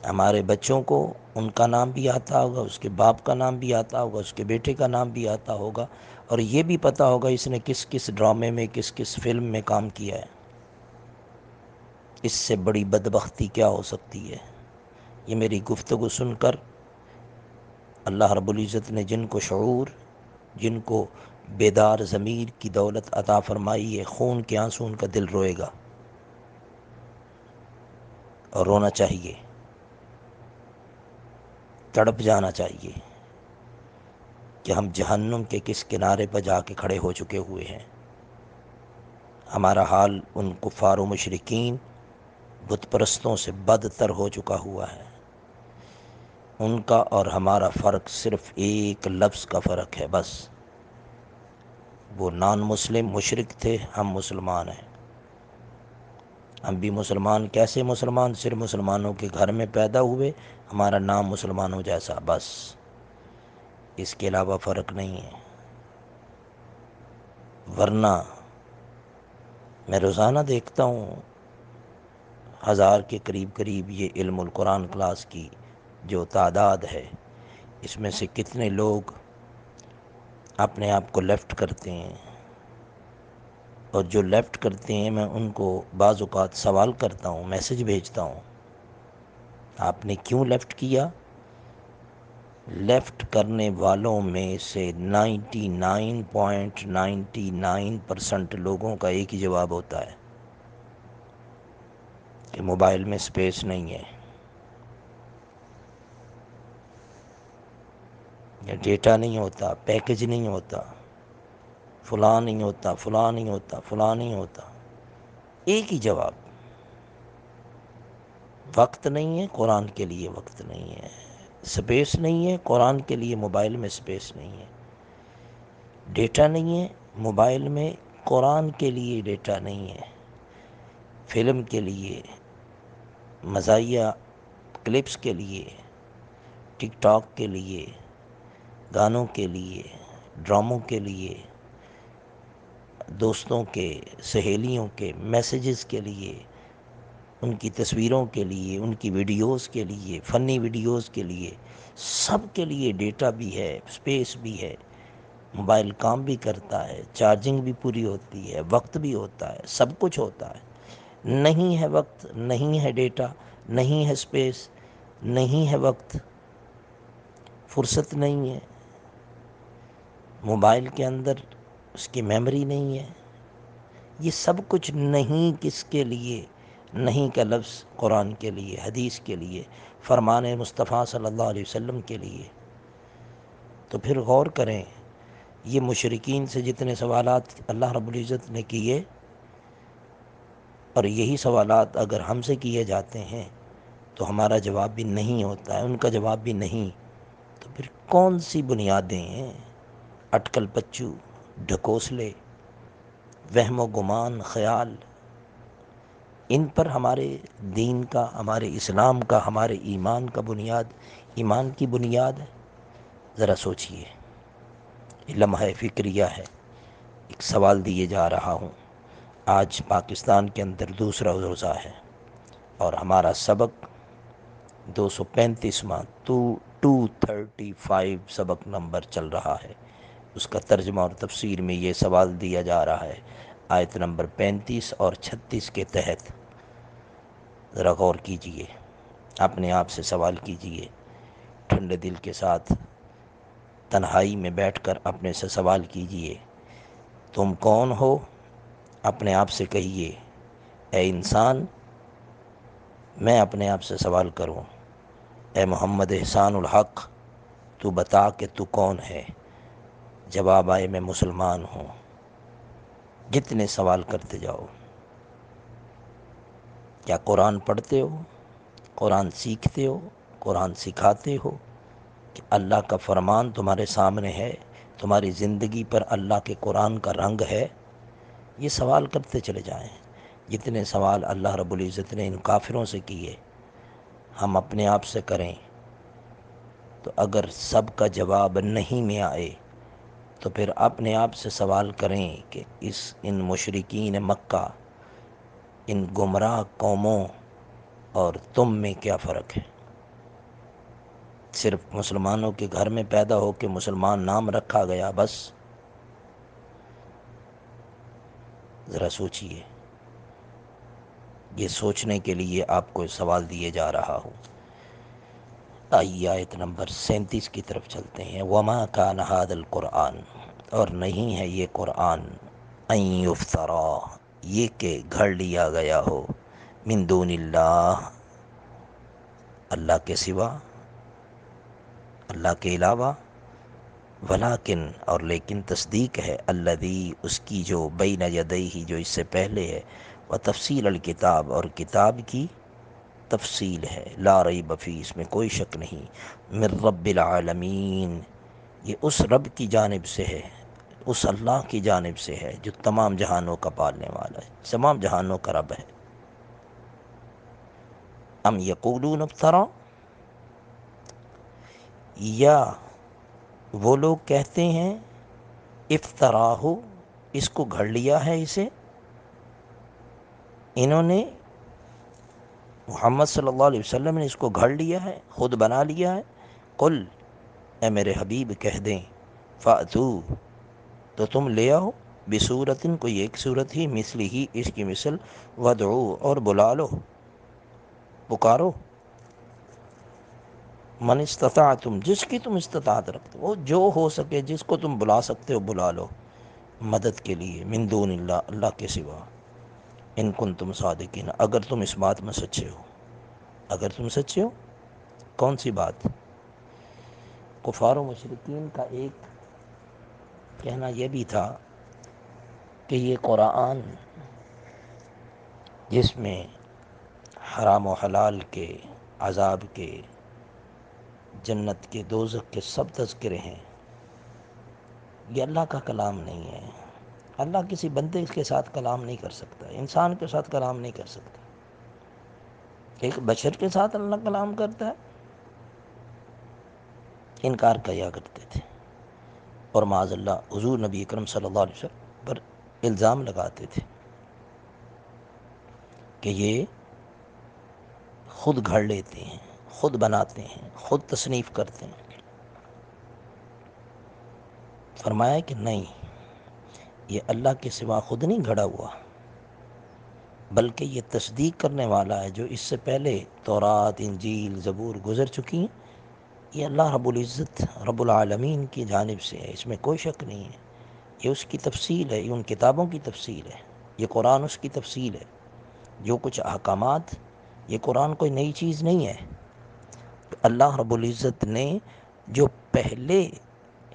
ہمارے بچوں کو ان کا نام بھی آتا ہوگا، اس کے باپ کا نام بھی آتا ہوگا، اس کے بیٹے کا نام بھی آتا ہوگا، اور یہ بھی پتہ ہوگا اس نے کس کس ڈرامے میں، کس کس فلم میں کام کیا ہے۔ اس سے بڑی بدبختی کیا ہو سکتی ہے؟ یہ میری گفتگو سن کر اللہ رب العزت نے جن کو شعور، جن کو بیدار ضمیر کی دولت عطا فرمائی ہے، خون کے آنسو ان کا دل روئے گا اور رونا چاہیے، تڑپ جانا چاہیے کہ ہم جہنم کے کس کنارے پر جا کے کھڑے ہو چکے ہوئے ہیں۔ ہمارا حال ان کفار و مشرکین، بت پرستوں سے بدتر ہو چکا ہوا ہے۔ ان کا اور ہمارا فرق صرف ایک لفظ کا فرق ہے بس. وہ نان مسلم مشرک تھے، ہم مسلمان ہیں. ہم بھی مسلمان. کیسے مسلمان؟ صرف مسلمانوں کے گھر میں پیدا ہوئے، ہمارا نام مسلمانوں جیسا، بس. اس کے علاوہ فرق نہیں ہے. ورنہ میں روزانہ دیکھتا ہوں 1000 کے قریب یہ علم القرآن کلاس کی جو تعداد ہے، اس میں سے کتنے لوگ اپنے آپ کو لیفٹ کرتے ہیں. اور جو لیفٹ کرتے ہیں میں ان کو بعض اوقات سوال کرتا ہوں، میسج بھیجتا ہوں، آپ نے کیوں لیفٹ کیا؟ لیفٹ کرنے والوں میں سے 99.99% لوگوں کا ایک ہی جواب ہوتا ہے کہ موبائل میں سپیس نہیں ہے، یا ڈیٹا نہیں ہوتا، پیکج نہیں ہوتا، فلاں نہیں ہوتا، فلاں نہیں ہوتا، فلاں نہیں ہوتا. ایک ہی جواب. وقت نہیں ہے، قرآن کے لیے وقت نہیں ہے. سپیس نہیں ہے، قرآن کے لیے موبائل میں سپیس نہیں ہے. ڈیٹا نہیں ہے موبائل میں، قرآن کے لیے ڈیٹا نہیں ہے. فلم کے لیے، مزاحیہ کلپس کے لیے، ٹک ٹاک کے لیے، گانوں کے لیے، ڈراموں کے لیے، دوستوں کے، سہیلیوں کے میسیجز کے لیے، ان کی تصویروں کے لیے، ان کی ویڈیوز کے لیے، فنی ویڈیوز کے لیے، سب کے لیے ڈیٹا بھی ہے، سپیس بھی ہے. موبائل کام بھی کرتا ہے، چارجنگ بھی پوری ہوتی ہے، وقت بھی ہوتا ہے، سب کچھ ہوتا ہے. نہیں ہے وقت، نہیں ہے ڈیٹا، نہیں ہے سپیس، نہیں ہے وقت، فرصت نہیں ہے. موبائل کے اندر اس کی میموری نہیں ہے. یہ سب کچھ نہیں کس کے لیے؟ نہیں کا لفظ قرآن کے لیے، حدیث کے لیے، فرمان مصطفیٰ صلی اللہ علیہ وسلم کے لیے. تو پھر غور کریں، یہ مشرکین سے جتنے سوالات اللہ رب العزت نے کیے، اور یہی سوالات اگر ہم سے کیے جاتے ہیں تو ہمارا جواب بھی نہیں ہوتا ہے، ان کا جواب بھی نہیں. تو پھر کون سی بنیادیں ہیں؟ اٹکل پچو، ڈھکوسلے، وہم و گمان، خیال. ان پر ہمارے دین کا، ہمارے اسلام کا، ہمارے ایمان کا بنیاد، ایمان کی بنیاد ہے. ذرا سوچئے. لمحہ فکریہ ہے. ایک سوال دیے جا رہا ہوں. آج پاکستان کے اندر دوسرا روزہ ہے اور ہمارا سبق 235واں 235 سبق نمبر چل رہا ہے. اس کا ترجمہ اور تفسیر میں یہ سوال دیا جا رہا ہے آیت نمبر 35 اور 36 کے تحت. ذرا غور کیجئے، اپنے آپ سے سوال کیجئے، ٹھنڈے دل کے ساتھ تنہائی میں بیٹھ کر اپنے سے سوال کیجئے. تم کون ہو؟ اپنے آپ سے کہیے، اے انسان. میں اپنے آپ سے سوال کروں، اے محمد احسان الحق، تو بتا کہ تو کون ہے؟ جواب آئے، میں مسلمان ہوں. جتنے سوال کرتے جاؤ. کیا قرآن پڑھتے ہو؟ قرآن سیکھتے ہو؟ قرآن سکھاتے ہو؟ کہ اللہ کا فرمان تمہارے سامنے ہے، تمہاری زندگی پر اللہ کے قرآن کا رنگ ہے؟ یہ سوال کرتے چلے جائیں. جتنے سوال اللہ رب العزت نے ان کافروں سے کیے، ہم اپنے آپ سے کریں. تو اگر سب کا جواب نہیں میں آئے تو پھر اپنے آپ سے سوال کریں کہ ان مشرکین مکہ، ان گمراہ قوموں اور تم میں کیا فرق ہے؟ صرف مسلمانوں کے گھر میں پیدا ہو کے مسلمان نام رکھا گیا، بس. ذرا سوچئے. یہ سوچنے کے لیے آپ کو سوال دیے جا رہا ہوں. آئیے آیت نمبر 37 کی طرف چلتے ہیں. وَمَا كَانَ هَذَا الْقُرْآنُ، اور نہیں ہے یہ قرآن، أَن يُفْتَرَى، یہ کہ گھڑ لیا گیا ہو، من دون اللہ، اللہ کے سوا، اللہ کے علاوہ، ولیکن، اور لیکن تصدیق ہے، الذی، اس کی جو بین یدیہ، جو اس سے پہلے ہے، و تفصیل الکتاب، اور کتاب کی تفصیل ہے، لا ریب فی، اس میں کوئی شک نہیں، من رب العالمین، یہ اس رب کی جانب سے ہے، اس اللہ کی جانب سے ہے جو تمام جہانوں کا پالنے والا ہے، تمام جہانوں کا رب ہے۔ ام یقولون افترا، یا وہ لوگ کہتے ہیں افتراہ، اس کو گھڑ لیا ہے، اسے انہوں نے، محمد صلی اللہ علیہ وسلم نے اس کو گھڑ لیا ہے، خود بنا لیا ہے۔ قل، اے میرے حبیب کہہ دیں، فاتو، تو تم لے آؤ، بصورتن، کوئی ایک صورت ہی، مثلی ہی، اس کی مثل، ودعو، اور بلا لو، پکارو، من استطاعتم، جس کی تم استطاعت رکھتے ہو، جو ہو سکے، جس کو تم بلا سکتے ہو بلا لو مدد کے لیے، من دون اللہ، اللہ کے سوا، ان کنتم صادقین، اگر تم اس بات میں سچے ہو، اگر تم سچے ہو۔ کون سی بات؟ کفار و مشرکین کا ایک کہنا یہ بھی تھا کہ یہ قرآن جس میں حرام و حلال کے، عذاب کے، جنت کے، دوزخ کے سب تذکرے ہیں، یہ اللہ کا کلام نہیں ہے۔ اللہ کسی بندے کے ساتھ کلام نہیں کر سکتا، انسان کے ساتھ کلام نہیں کر سکتا۔ ایک بشر کے ساتھ اللہ کلام کرتا ہے، انکار کیا کرتے تھے، اور معاذ اللہ حضور نبی اکرم صلی اللہ علیہ وسلم پر الزام لگاتے تھے کہ یہ خود گھڑ لیتے ہیں، خود بناتے ہیں، خود تصنیف کرتے ہیں۔ فرمایا کہ نہیں، یہ اللہ کے سوا خود نہیں گھڑا ہوا، بلکہ یہ تصدیق کرنے والا ہے جو اس سے پہلے تورات، انجیل، زبور گزر چکی ہیں، یہ اللہ رب العزت رب العالمین کی جانب سے ہے، اس میں کوئی شک نہیں ہے۔ یہ اس کی تفصیل ہے، یہ ان کتابوں کی تفصیل ہے، یہ قرآن اس کی تفصیل ہے۔ جو کچھ احکامات، یہ قرآن کوئی نئی چیز نہیں ہے، اللہ رب العزت نے جو پہلے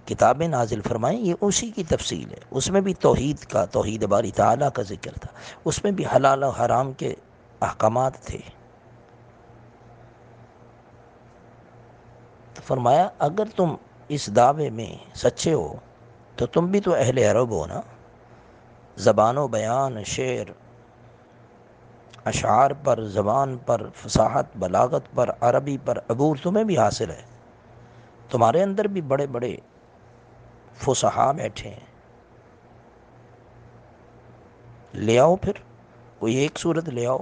کتابیں نازل فرمائیں یہ اسی کی تفصیل ہے۔ اس میں بھی توحید کا، توحید باری تعالیٰ کا ذکر تھا، اس میں بھی حلال و حرام کے احکامات تھے۔ تو فرمایا اگر تم اس دعوے میں سچے ہو تو تم بھی تو اہل عرب ہو نا، زبان و بیان، شعر، اشعار پر، زبان پر، فصاحت، بلاغت پر، عربی پر عبور تمہیں بھی حاصل ہے، تمہارے اندر بھی بڑے بڑے فصحاء بیٹھے ہیں، لے آؤ پھر کوئی ایک صورت لے آؤ۔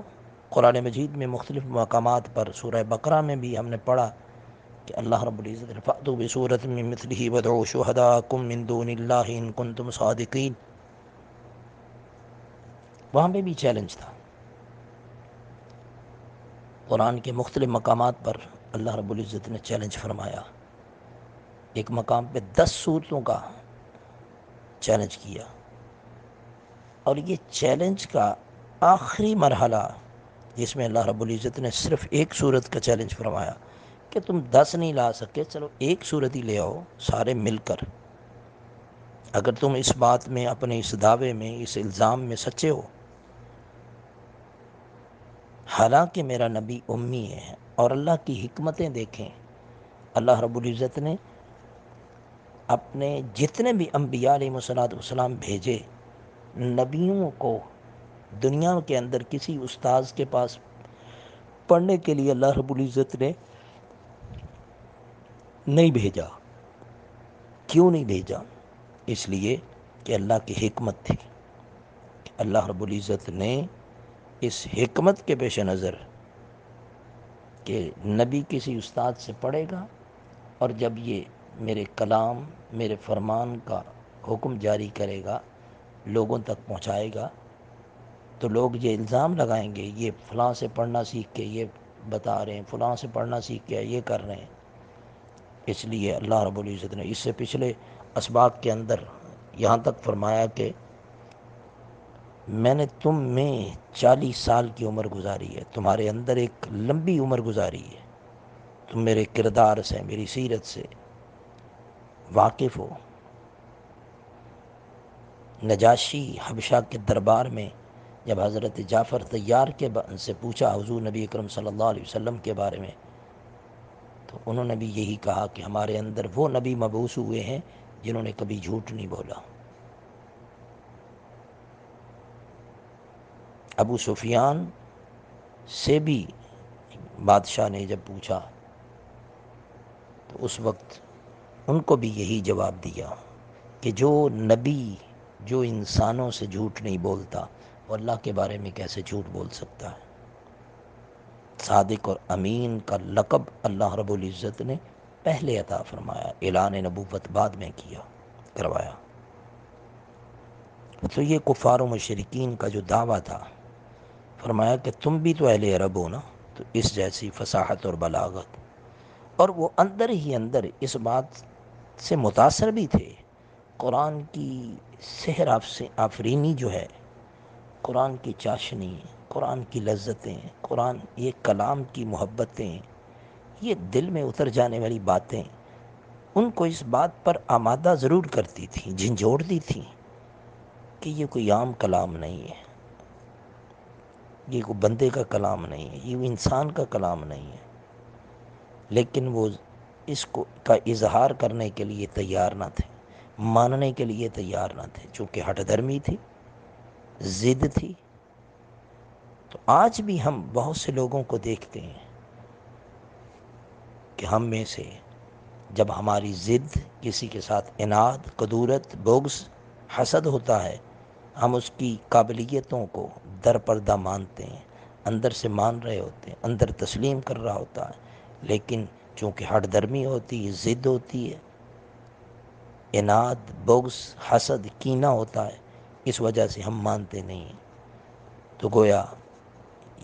قرآن مجید میں مختلف مقامات پر، سورہ بقرہ میں بھی ہم نے پڑھا کہ اللہ رب العزت نے فَأْتُوا بِسُورَةٍ مِّن مِّثْلِهِ وَادْعُوا شُهَدَاءَكُم مِّن دُونِ اللَّهِ إِن كُنتُمْ صَادِقِينَ، وہاں پہ بھی چیلنج تھا۔ قرآن کے مختلف مقامات پر اللہ رب العزت نے چیلنج فرمایا، ایک مقام پہ 10 صورتوں کا چیلنج کیا، اور یہ چیلنج کا آخری مرحلہ جس میں اللہ رب العزت نے صرف ایک صورت کا چیلنج فرمایا کہ تم 10 نہیں لا سکے، چلو ایک صورت ہی لے آؤ سارے مل کر، اگر تم اس بات میں، اپنے اس دعوے میں، اس الزام میں سچے ہو۔ حالانکہ میرا نبی امی ہے، اور اللہ کی حکمتیں دیکھیں، اللہ رب العزت نے اپنے جتنے بھی انبیاء علیہ السلام بھیجے، نبیوں کو دنیا کے اندر کسی استاذ کے پاس پڑھنے کے لیے اللہ رب العزت نے نہیں بھیجا۔ کیوں نہیں بھیجا؟ اس لیے کہ اللہ کی حکمت تھی، کہ اللہ رب العزت نے اس حکمت کے پیش نظر کہ نبی کسی استاد سے پڑھے گا، اور جب یہ میرے کلام، میرے فرمان کا حکم جاری کرے گا، لوگوں تک پہنچائے گا، تو لوگ یہ الزام لگائیں گے یہ فلاں سے پڑھنا سیکھ کے یہ بتا رہے ہیں، فلاں سے پڑھنا سیکھ کے یہ کر رہے ہیں۔ اس لیے اللہ رب العزت نے اس سے پچھلے اسباق کے اندر یہاں تک فرمایا کہ میں نے تم میں 40 سال کی عمر گزاری ہے، تمہارے اندر ایک لمبی عمر گزاری ہے، تم میرے کردار سے، میری سیرت سے واقف ہو۔ نجاشی حبشہ کے دربار میں جب حضرت جعفر طیار سے پوچھا حضور نبی اکرم صلی اللہ علیہ وسلم کے بارے میں، تو انہوں نے بھی یہی کہا کہ ہمارے اندر وہ نبی مبعوث ہوئے ہیں جنہوں نے کبھی جھوٹ نہیں بولا۔ ابو سفیان سے بھی بادشاہ نے جب پوچھا تو اس وقت ان کو بھی یہی جواب دیا کہ جو نبی جو انسانوں سے جھوٹ نہیں بولتا وہ اللہ کے بارے میں کیسے جھوٹ بول سکتا ہے۔ صادق اور امین کا لقب اللہ رب العزت نے پہلے عطا فرمایا، اعلان نبوت بعد میں کروایا۔ تو یہ کفار و مشرکین کا جو دعویٰ تھا، فرمایا کہ تم بھی تو اہل عرب ہو نا، تو اس جیسی فصاحت اور بلاغت، اور وہ اندر ہی اندر اس بات سے متاثر بھی تھے۔ قرآن کی سحر آفرینی جو ہے، قرآن کی چاشنی، قرآن کی لذتیں، قرآن یہ کلام کی محبتیں، یہ دل میں اتر جانے والی باتیں ان کو اس بات پر آمادہ ضرور کرتی تھیں، جھنجھوڑتی تھیں کہ یہ کوئی عام کلام نہیں ہے، یہ کوئی بندے کا کلام نہیں ہے، یہ انسان کا کلام نہیں ہے۔ لیکن وہ اس کو کا اظہار کرنے کے لیے تیار نہ تھے، ماننے کے لیے تیار نہ تھے، چونکہ ہٹ دھرمی تھی، ضد تھی۔ تو آج بھی ہم بہت سے لوگوں کو دیکھتے ہیں کہ ہم میں سے جب ہماری ضد، کسی کے ساتھ عناد، کدورت، بغض، حسد ہوتا ہے، ہم اس کی قابلیتوں کو در پردہ مانتے ہیں، اندر سے مان رہے ہوتے ہیں، اندر تسلیم کر رہا ہوتا ہے، لیکن چونکہ ہٹ درمی ہوتی ہے، ضد ہوتی ہے، عناد، بغض، حسد، کینہ ہوتا ہے، اس وجہ سے ہم مانتے نہیں ہیں۔ تو گویا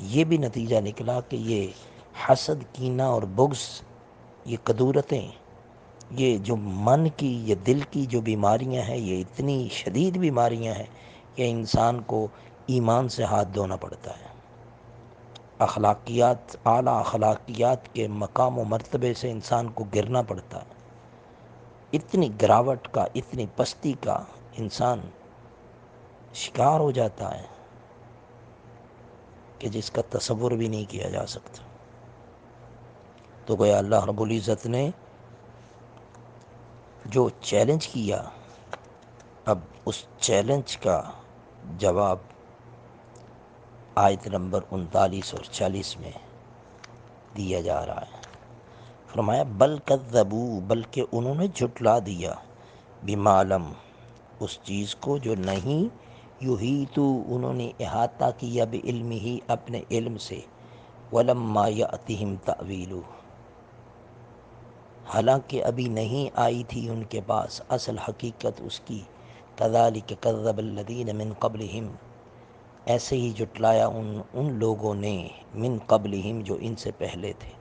یہ بھی نتیجہ نکلا کہ یہ حسد، کینہ اور بغض، یہ کدورتیں، یہ جو من کی، یہ دل کی جو بیماریاں ہیں، یہ اتنی شدید بیماریاں ہیں کہ انسان کو ایمان سے ہاتھ دھونا پڑتا ہے۔ اخلاقیات، اعلیٰ اخلاقیات کے مقام و مرتبے سے انسان کو گرنا پڑتا ہے۔ اتنی گراوٹ کا، اتنی پستی کا انسان شکار ہو جاتا ہے کہ جس کا تصور بھی نہیں کیا جا سکتا۔ تو گویا اللہ رب العزت نے جو چیلنج کیا، اب اس چیلنج کا جواب آیت نمبر 39 اور 40 میں دیا جا رہا ہے۔ فرمایا بل کذبوا، بلکہ انہوں نے جھٹلا دیا، بما لم، اس چیز کو جو نہیں، یحیطوا، انہوں نے احاطہ کیا، بعلمہ، اپنے علم سے، ولما یأتہم تأویلہ، حالانکہ ابھی نہیں آئی تھی ان کے پاس اصل حقیقت اس کی، کذالک کذب الذین من قبلہم، ایسے ہی جھٹلایا ان لوگوں نے، من قبلہم، جو ان سے پہلے تھے،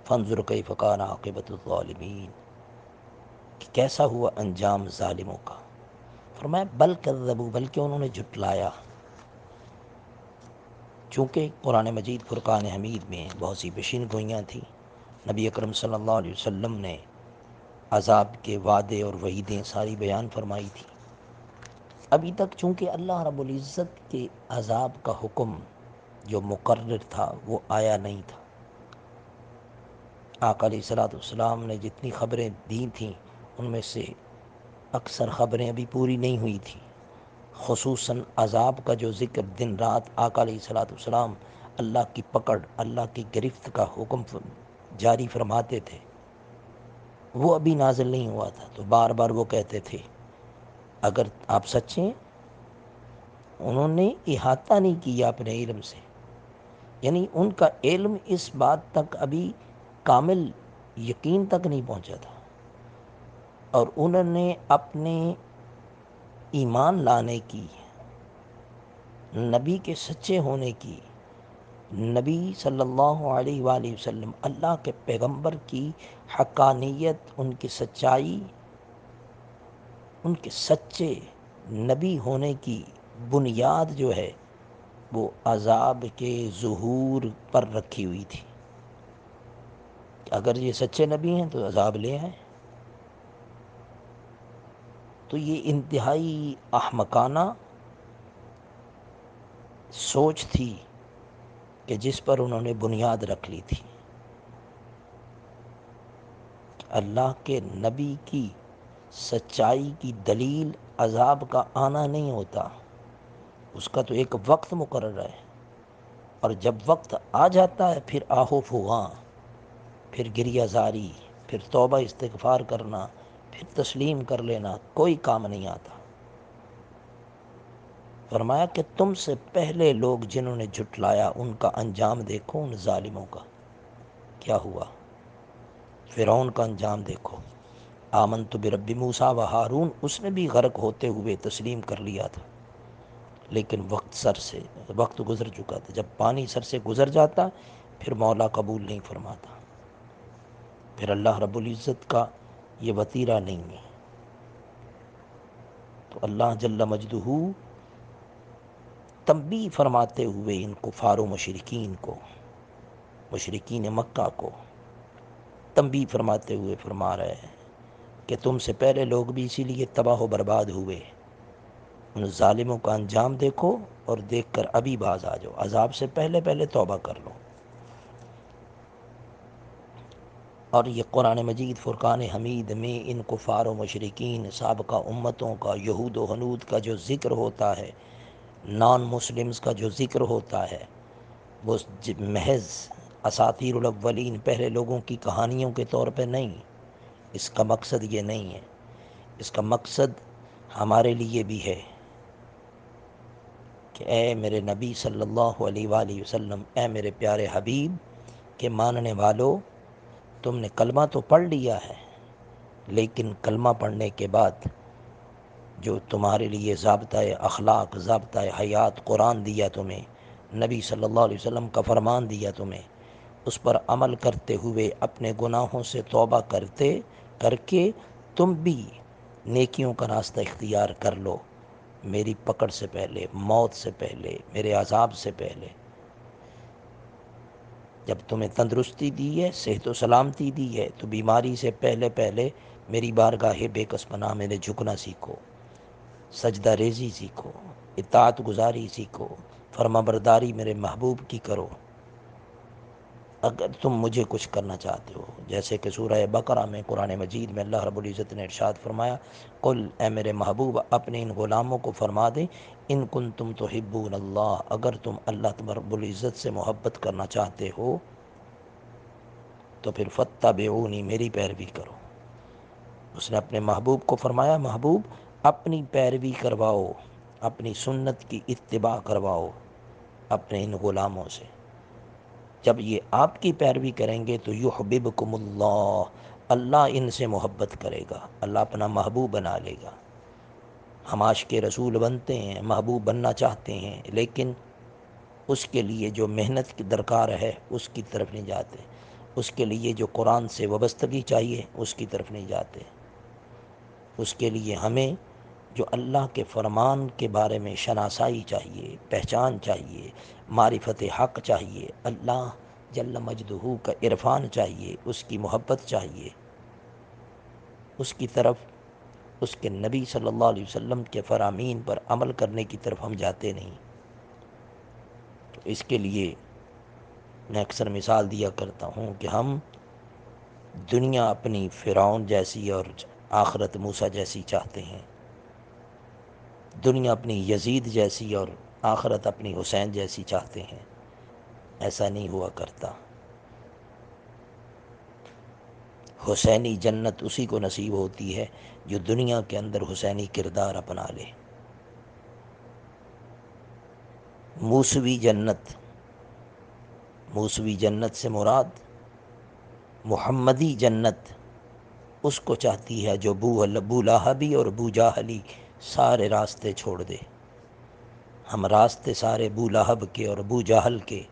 فانظر کیف کان عاقبۃ الظالمین، کہ کیسا ہوا انجام ظالموں کا۔ فرمایا بل کذبوا، بلکہ انہوں نے جھٹلایا۔ چونکہ قرآن مجید فرقان حمید میں بہت سی پیشین گوئیاں تھیں، نبی اکرم صلی اللہ علیہ وسلم نے عذاب کے وعدے اور وعیدیں ساری بیان فرمائی تھی۔ ابھی تک چونکہ اللہ رب العزت کے عذاب کا حکم جو مقرر تھا وہ آیا نہیں تھا۔ آقا علیہ الصلوۃ والسلام نے جتنی خبریں دی تھیں ان میں سے اکثر خبریں ابھی پوری نہیں ہوئی تھیں، خصوصاً عذاب کا جو ذکر دن رات آقا علیہ الصلوۃ والسلام اللہ کی پکڑ، اللہ کی گرفت کا حکم جاری فرماتے تھے، وہ ابھی نازل نہیں ہوا تھا۔ تو بار بار وہ کہتے تھے اگر آپ سچے ہیں، انہوں نے احاطہ نہیں کیا اپنے علم سے، یعنی ان کا علم اس بات تک ابھی کامل یقین تک نہیں پہنچا تھا، اور انہوں نے اپنے ایمان لانے کی، نبی کے سچے ہونے کی، نبی صلی اللہ علیہ وآلہ وسلم اللہ کے پیغمبر کی حقانیت، ان کی سچائی، ان کے سچے نبی ہونے کی بنیاد جو ہے وہ عذاب کے ظہور پر رکھی ہوئی تھی۔ اگر یہ سچے نبی ہیں تو عذاب لے آئیں۔ تو یہ انتہائی احمقانہ سوچ تھی کہ جس پر انہوں نے بنیاد رکھ لی تھی. اللہ کے نبی کی سچائی کی دلیل عذاب کا آنا نہیں ہوتا، اس کا تو ایک وقت مقرر ہے، اور جب وقت آ جاتا ہے پھر آہو فغاں، پھر گریہ زاری، پھر توبہ استغفار کرنا، پھر تسلیم کر لینا، کوئی کام نہیں آتا. فرمایا کہ تم سے پہلے لوگ جنہوں نے جھٹلایا ان کا انجام دیکھو، ان ظالموں کا کیا ہوا. فرعون کا انجام دیکھو. آمنت برب موسیٰ و ہارون، اس نے بھی غرق ہوتے ہوئے تسلیم کر لیا تھا، لیکن وقت گزر چکا تھا. جب پانی سر سے گزر جاتا پھر مولا قبول نہیں فرماتا، پھر اللہ رب العزت کا یہ وتیرہ نہیں ہے. تو اللہ جل مجدہ تنبیہ فرماتے ہوئے ان کفار و مشرکین کو، مشرکین مکہ کو تنبیہ فرماتے ہوئے فرما رہے ہیں کہ تم سے پہلے لوگ بھی اسی لیے تباہ و برباد ہوئے. ان ظالموں کا انجام دیکھو اور دیکھ کر ابھی باز آ جاؤ، عذاب سے پہلے پہلے توبہ کر لو. اور یہ قرآن مجید فرقان حمید میں ان کفار و مشرکین سابقہ امتوں کا، یہود و ہنود کا جو ذکر ہوتا ہے، نان مسلمز کا جو ذکر ہوتا ہے، وہ محض اساطیر الاولین، پہلے لوگوں کی کہانیوں کے طور پہ نہیں. اس کا مقصد یہ نہیں ہے، اس کا مقصد ہمارے لیے بھی ہے کہ اے میرے نبی صلی اللہ علیہ وآلہ وسلم، اے میرے پیارے حبیب کے ماننے والو، تم نے کلمہ تو پڑھ لیا ہے، لیکن کلمہ پڑھنے کے بعد جو تمہارے لیے ضابطۂ اخلاق، ضابطۂ حیات قرآن دیا تمہیں، نبی صلی اللہ علیہ وسلم کا فرمان دیا تمہیں، اس پر عمل کرتے ہوئے اپنے گناہوں سے توبہ کر کے تم بھی نیکیوں کا راستہ اختیار کر لو، میری پکڑ سے پہلے، موت سے پہلے، میرے عذاب سے پہلے. جب تمہیں تندرستی دی ہے، صحت و سلامتی دی ہے، تو بیماری سے پہلے پہلے میری بارگاہ بے کس پناہ میں نے جھکنا سیکھو، سجدہ ریزی سیکھو، اطاعت گزاری سیکھو، فرما برداری میرے محبوب کی کرو، اگر تم مجھے کچھ کرنا چاہتے ہو. جیسے کہ سورہ بقرہ میں، قرآن مجید میں اللہ رب العزت نے ارشاد فرمایا، قل، اے میرے محبوب اپنے ان غلاموں کو فرما دیں، ان کنتم تحبون اللہ، اگر تم اللہ رب العزت سے محبت کرنا چاہتے ہو تو پھر فاتبعونی، میری پیروی کرو. اس نے اپنے محبوب کو فرمایا، محبوب اپنی پیروی کرواؤ، اپنی سنت کی اتباع کرواؤ اپنے ان غلاموں سے. جب یہ آپ کی پیروی کریں گے تو یحببکم اللہ، اللہ ان سے محبت کرے گا، اللہ اپنا محبوب بنا لے گا. ہم عاشق رسول بنتے ہیں، محبوب بننا چاہتے ہیں، لیکن اس کے لیے جو محنت کی درکار ہے اس کی طرف نہیں جاتے، اس کے لیے جو قرآن سے وابستگی چاہیے اس کی طرف نہیں جاتے. اس کے لیے ہمیں جو اللہ کے فرمان کے بارے میں شناسائی چاہیے، پہچان چاہیے، معرفت حق چاہیے، اللہ جل مجدہ کا عرفان چاہیے، اس کی محبت چاہیے، اس کی طرف، اس کے نبی صلی اللہ علیہ وسلم کے فرامین پر عمل کرنے کی طرف ہم جاتے نہیں. تو اس کے لیے میں اکثر مثال دیا کرتا ہوں کہ ہم دنیا اپنی فرعون جیسی اور آخرت موسیٰ جیسی چاہتے ہیں، دنیا اپنی یزید جیسی اور آخرت اپنی حسین جیسی چاہتے ہیں. ایسا نہیں ہوا کرتا. حسینی جنت اسی کو نصیب ہوتی ہے جو دنیا کے اندر حسینی کردار اپنا لے. موسوی جنت، موسوی جنت سے مراد محمدی جنت اس کو چاہتی ہے جو ابو لہبی اور ابو جہلی سارے راستے چھوڑ دے. ہم راستے سارے ابو لہب کے اور ابو جہل کے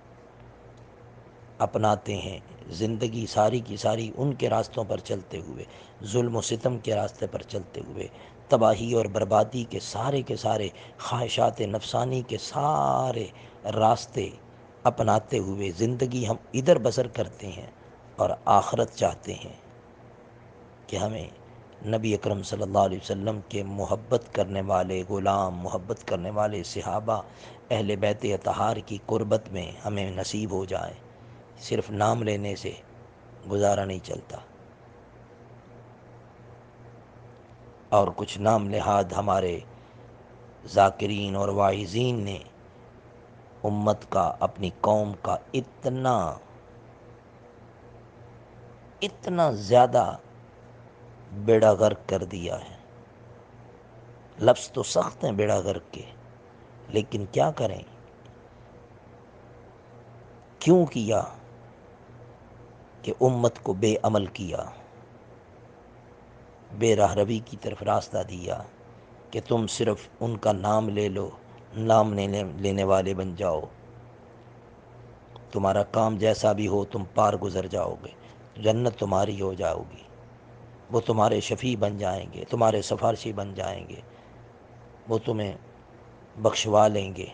اپناتے ہیں، زندگی ساری کی ساری ان کے راستوں پر چلتے ہوئے، ظلم و ستم کے راستے پر چلتے ہوئے، تباہی اور بربادی کے سارے خواہشات نفسانی کے سارے راستے اپناتے ہوئے زندگی ہم ادھر بسر کرتے ہیں، اور آخرت چاہتے ہیں کہ ہمیں نبی اکرم صلی اللہ علیہ وسلم کے محبت کرنے والے غلام، محبت کرنے والے صحابہ، اہل بیت اطہار کی قربت میں ہمیں نصیب ہو جائے۔ صرف نام لینے سے گزارا نہیں چلتا، اور کچھ نام نہاد ہمارے ذاکرین اور واعظین نے امت کا، اپنی قوم کا اتنا زیادہ بیڑا غرق کر دیا ہے۔ لفظ تو سخت ہیں بیڑا غرق کے، لیکن کیا کریں؟ کیوں کیا کہ امت کو بے عمل کیا، بے راہ روی کی طرف راستہ دیا کہ تم صرف ان کا نام لے لو، نام لینے والے بن جاؤ، تمہارا کام جیسا بھی ہو تم پار گزر جاؤ گے، جنت تمہاری ہو جاؤ گی، وہ تمہارے شفیع بن جائیں گے، تمہارے سفارشی بن جائیں گے، وہ تمہیں بخشوا لیں گے۔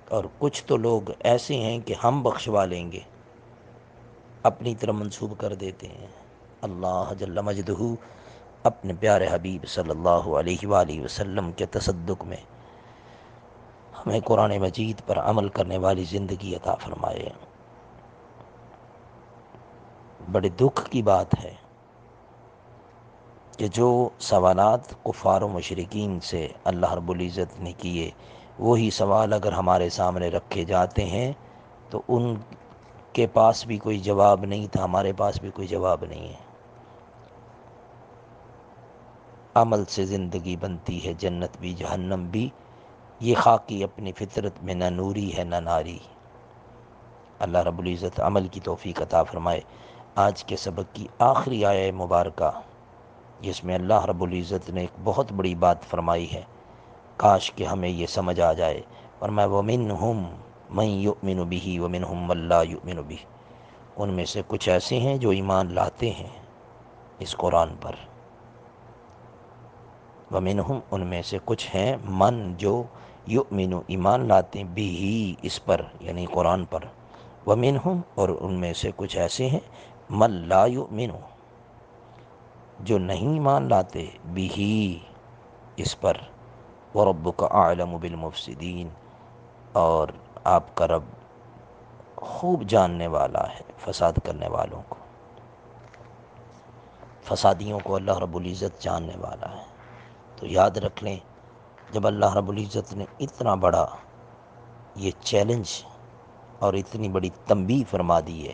اور کچھ تو لوگ ایسے ہیں کہ ہم بخشوا لیں گے، اپنی طرف منسوب کر دیتے ہیں۔ اللہ جل مجدہ اپنے پیارے حبیب صلی اللہ علیہ وآلہ وسلم کے تصدق میں ہمیں قرآن مجید پر عمل کرنے والی زندگی عطا فرمائے۔ بڑے دکھ کی بات ہے کہ جو سوالات کفار و مشرکین سے اللہ رب العزت نے کیے، وہی سوال اگر ہمارے سامنے رکھے جاتے ہیں تو ان کے پاس بھی کوئی جواب نہیں تھا، ہمارے پاس بھی کوئی جواب نہیں ہے۔ عمل سے زندگی بنتی ہے، جنت بھی جہنم بھی، یہ خاکی اپنی فطرت میں نہ نوری ہے نہ ناری۔ اللہ رب العزت عمل کی توفیق عطا فرمائے۔ آج کے سبق کی آخری آیہ مبارکہ، جس میں اللہ رب العزت نے ایک بہت بڑی بات فرمائی ہے، کاش کہ ہمیں یہ سمجھ آ جائے۔ فرمایا وَمِنْهُمْ مَنْ يُؤْمِنُ بِهِ وَمِنْهُمْ مَنْ لَا يُؤْمِنُ بِهِ، ان میں سے کچھ ایسے ہیں جو ایمان لاتے ہیں اس قرآن پر، وَمِنْهُمْ ان میں سے کچھ ہیں، من جو یؤمن ایمان لاتے ہیں، بِهِ اس پر یعنی قرآن پر، وَمِنْهُمْ اور ان میں سے کچھ ایسے ہیں، من لا یؤمن جو نہیں ایمان لاتے، بِهِ اس پر، وَرَبُّكَ أَعْلَمُ بِالْمُفْسِدِينَ اور آپ کا رب خوب جاننے والا ہے فساد کرنے والوں کو، فسادیوں کو اللہ رب العزت جاننے والا ہے۔ تو یاد رکھ لیں، جب اللہ رب العزت نے اتنا بڑا یہ چیلنج اور اتنی بڑی تنبیہ فرما دی ہے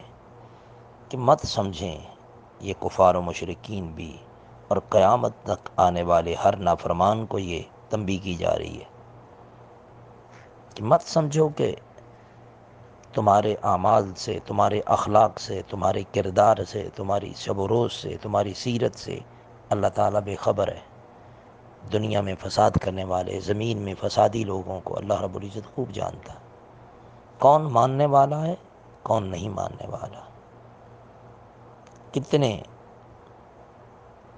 کہ مت سمجھیں یہ کفار و مشرکین بھی، اور قیامت تک آنے والے ہر نافرمان کو یہ تنبیہ کی جا رہی ہے کہ مت سمجھو کہ تمہارے اعمال سے، تمہارے اخلاق سے، تمہارے کردار سے، تمہاری شب و روز سے، تمہاری سیرت سے اللہ تعالیٰ بے خبر ہے۔ دنیا میں فساد کرنے والے، زمین میں فسادی لوگوں کو اللہ رب العزت خوب جانتا ہے، کون ماننے والا ہے کون نہیں ماننے والا، کتنے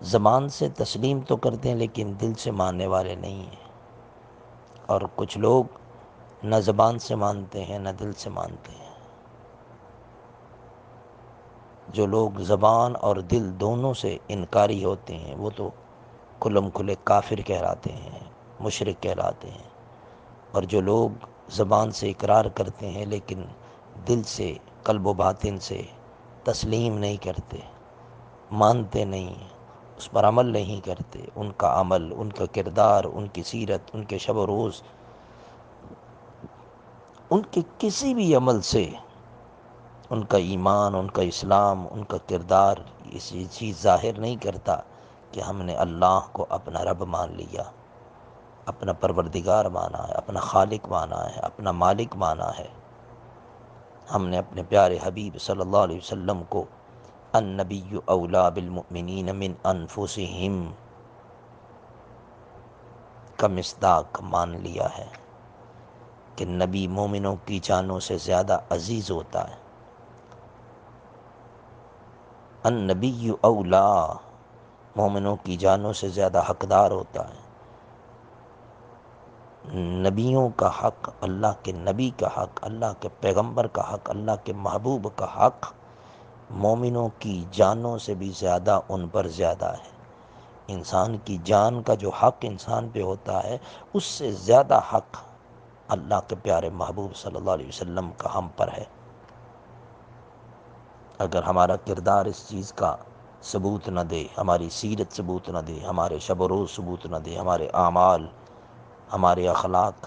زبان سے تسلیم تو کرتے ہیں لیکن دل سے ماننے والے نہیں ہیں، اور کچھ لوگ نہ زبان سے مانتے ہیں نہ دل سے مانتے ہیں۔ جو لوگ زبان اور دل دونوں سے انکاری ہوتے ہیں وہ تو کھلم کھلے کافر کہلاتے ہیں، مشرک کہلاتے ہیں، اور جو لوگ زبان سے اقرار کرتے ہیں لیکن دل سے، قلب و باطن سے تسلیم نہیں کرتے، مانتے نہیں، اس پر عمل نہیں کرتے، ان کا عمل، ان کا کردار، ان کی سیرت، ان کے شب و روز، ان کے کسی بھی عمل سے ان کا ایمان، ان کا اسلام، ان کا کردار یہ چیز ظاہر نہیں کرتا کہ ہم نے اللہ کو اپنا رب مان لیا، اپنا پروردگار مانا ہے، اپنا خالق مانا ہے، اپنا مالک مانا ہے۔ ہم نے اپنے پیارے حبیب صلی اللہ علیہ وسلم کو النبی اولا بالمؤمنین من انفسہم کا مصداق مان لیا ہے کہ نبی مومنوں کی جانوں سے زیادہ عزیز ہوتا ہے۔ النبی اولا مومنوں کی جانوں سے زیادہ حقدار ہوتا ہے۔ نبیوں کا حق، اللہ کے نبی کا حق، اللہ کے پیغمبر کا حق، اللہ کے محبوب کا حق مومنوں کی جانوں سے بھی زیادہ ان پر زیادہ ہے۔ انسان کی جان کا جو حق انسان پہ ہوتا ہے، اس سے زیادہ حق اللہ کے پیارے محبوب صلی اللہ علیہ وسلم کا ہم پر ہے۔ اگر ہمارا کردار اس چیز کا ثبوت نہ دے، ہماری سیرت ثبوت نہ دے، ہمارے شب و روز ثبوت نہ دے، ہمارے اعمال، ہمارے اخلاق،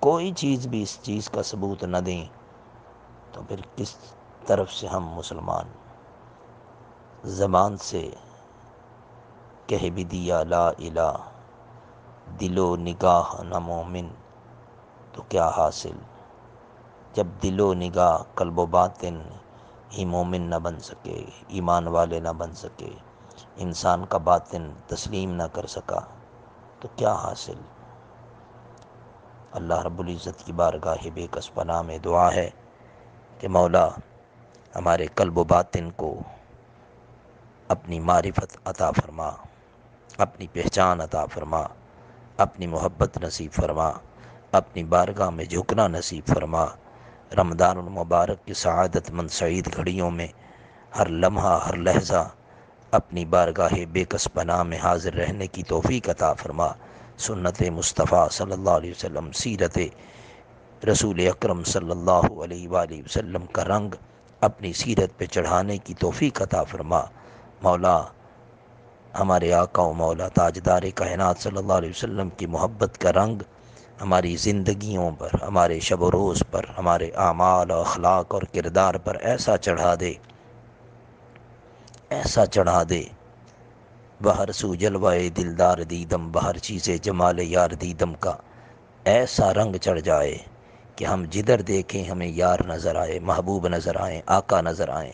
کوئی چیز بھی اس چیز کا ثبوت نہ دیں، تو پھر کس طرف سے ہم مسلمان؟ زبان سے کہہ بھی دیا لا الہ، دل و نگاہ نہ مومن، تو کیا حاصل؟ جب دل و نگاہ، قلب و باطن ہی مومن نہ بن سکے، ایمان والے نہ بن سکے، انسان کا باطن تسلیم نہ کر سکا، تو کیا حاصل؟ اللہ رب العزت کی بارگاہ بے کس پناہ میں دعا ہے کہ مولا ہمارے قلب و باطن کو اپنی معرفت عطا فرما، اپنی پہچان عطا فرما، اپنی محبت نصیب فرما، اپنی بارگاہ میں جھکنا نصیب فرما۔ رمضان المبارک کی سعادت مند سعید گھڑیوں میں ہر لمحہ ہر لحظہ اپنی بارگاہ بے کس پناہ میں حاضر رہنے کی توفیق عطا فرما۔ سنت مصطفیٰ صلی اللہ علیہ وسلم، سیرت رسول اکرم صلی اللہ علیہ وآلہ وسلم کا رنگ اپنی سیرت پہ چڑھانے کی توفیق عطا فرما۔ مولا ہمارے آقا و مولا تاجدار کائنات صلی اللہ علیہ وسلم کی محبت کا رنگ ہماری زندگیوں پر، ہمارے شب و روز پر، ہمارے اعمال و اخلاق اور کردار پر ایسا چڑھا دے، ایسا چڑھا دے، بہر سو جلوائے دلدار دیدم، بہر چیز جمال یار دیدم کا ایسا رنگ چڑھ جائے کہ ہم جدھر دیکھیں ہمیں یار نظر آئے، محبوب نظر آئیں، آقا نظر آئیں،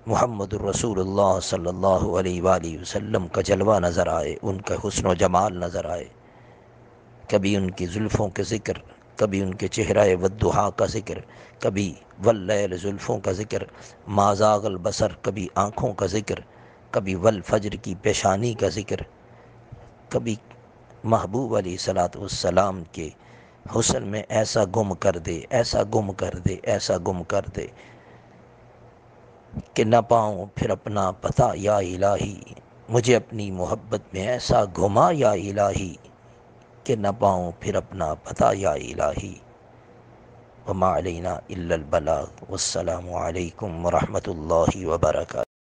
محمد الرسول اللہ صلی اللہ علیہ وآلہ وسلم کا جلوہ نظر آئے، ان کا حسن و جمال نظر آئے۔ کبھی ان کی زلفوں کے ذکر، کبھی ان کے چہرہ والضحیٰ کا ذکر، کبھی واللیل زلفوں کا ذکر، ما زاغ البصر، کبھی آنکھوں کا ذکر، کبھی والفجر کی پیشانی کا ذکر، کبھی محبوب علیہ الصلوۃ والسلام کے حسن میں ایسا گم کر دے، ایسا گم کر دے، ایسا گم کر دے کہ نہ پاؤں پھر اپنا پتہ یا الہی، مجھے اپنی محبت میں ایسا گھما یا الہی کہ نہ پاؤں پھر اپنا پتہ یا الہی۔ وما علینا الا البلاغ، والسلام علیکم ورحمۃ اللہ وبرکاتہ۔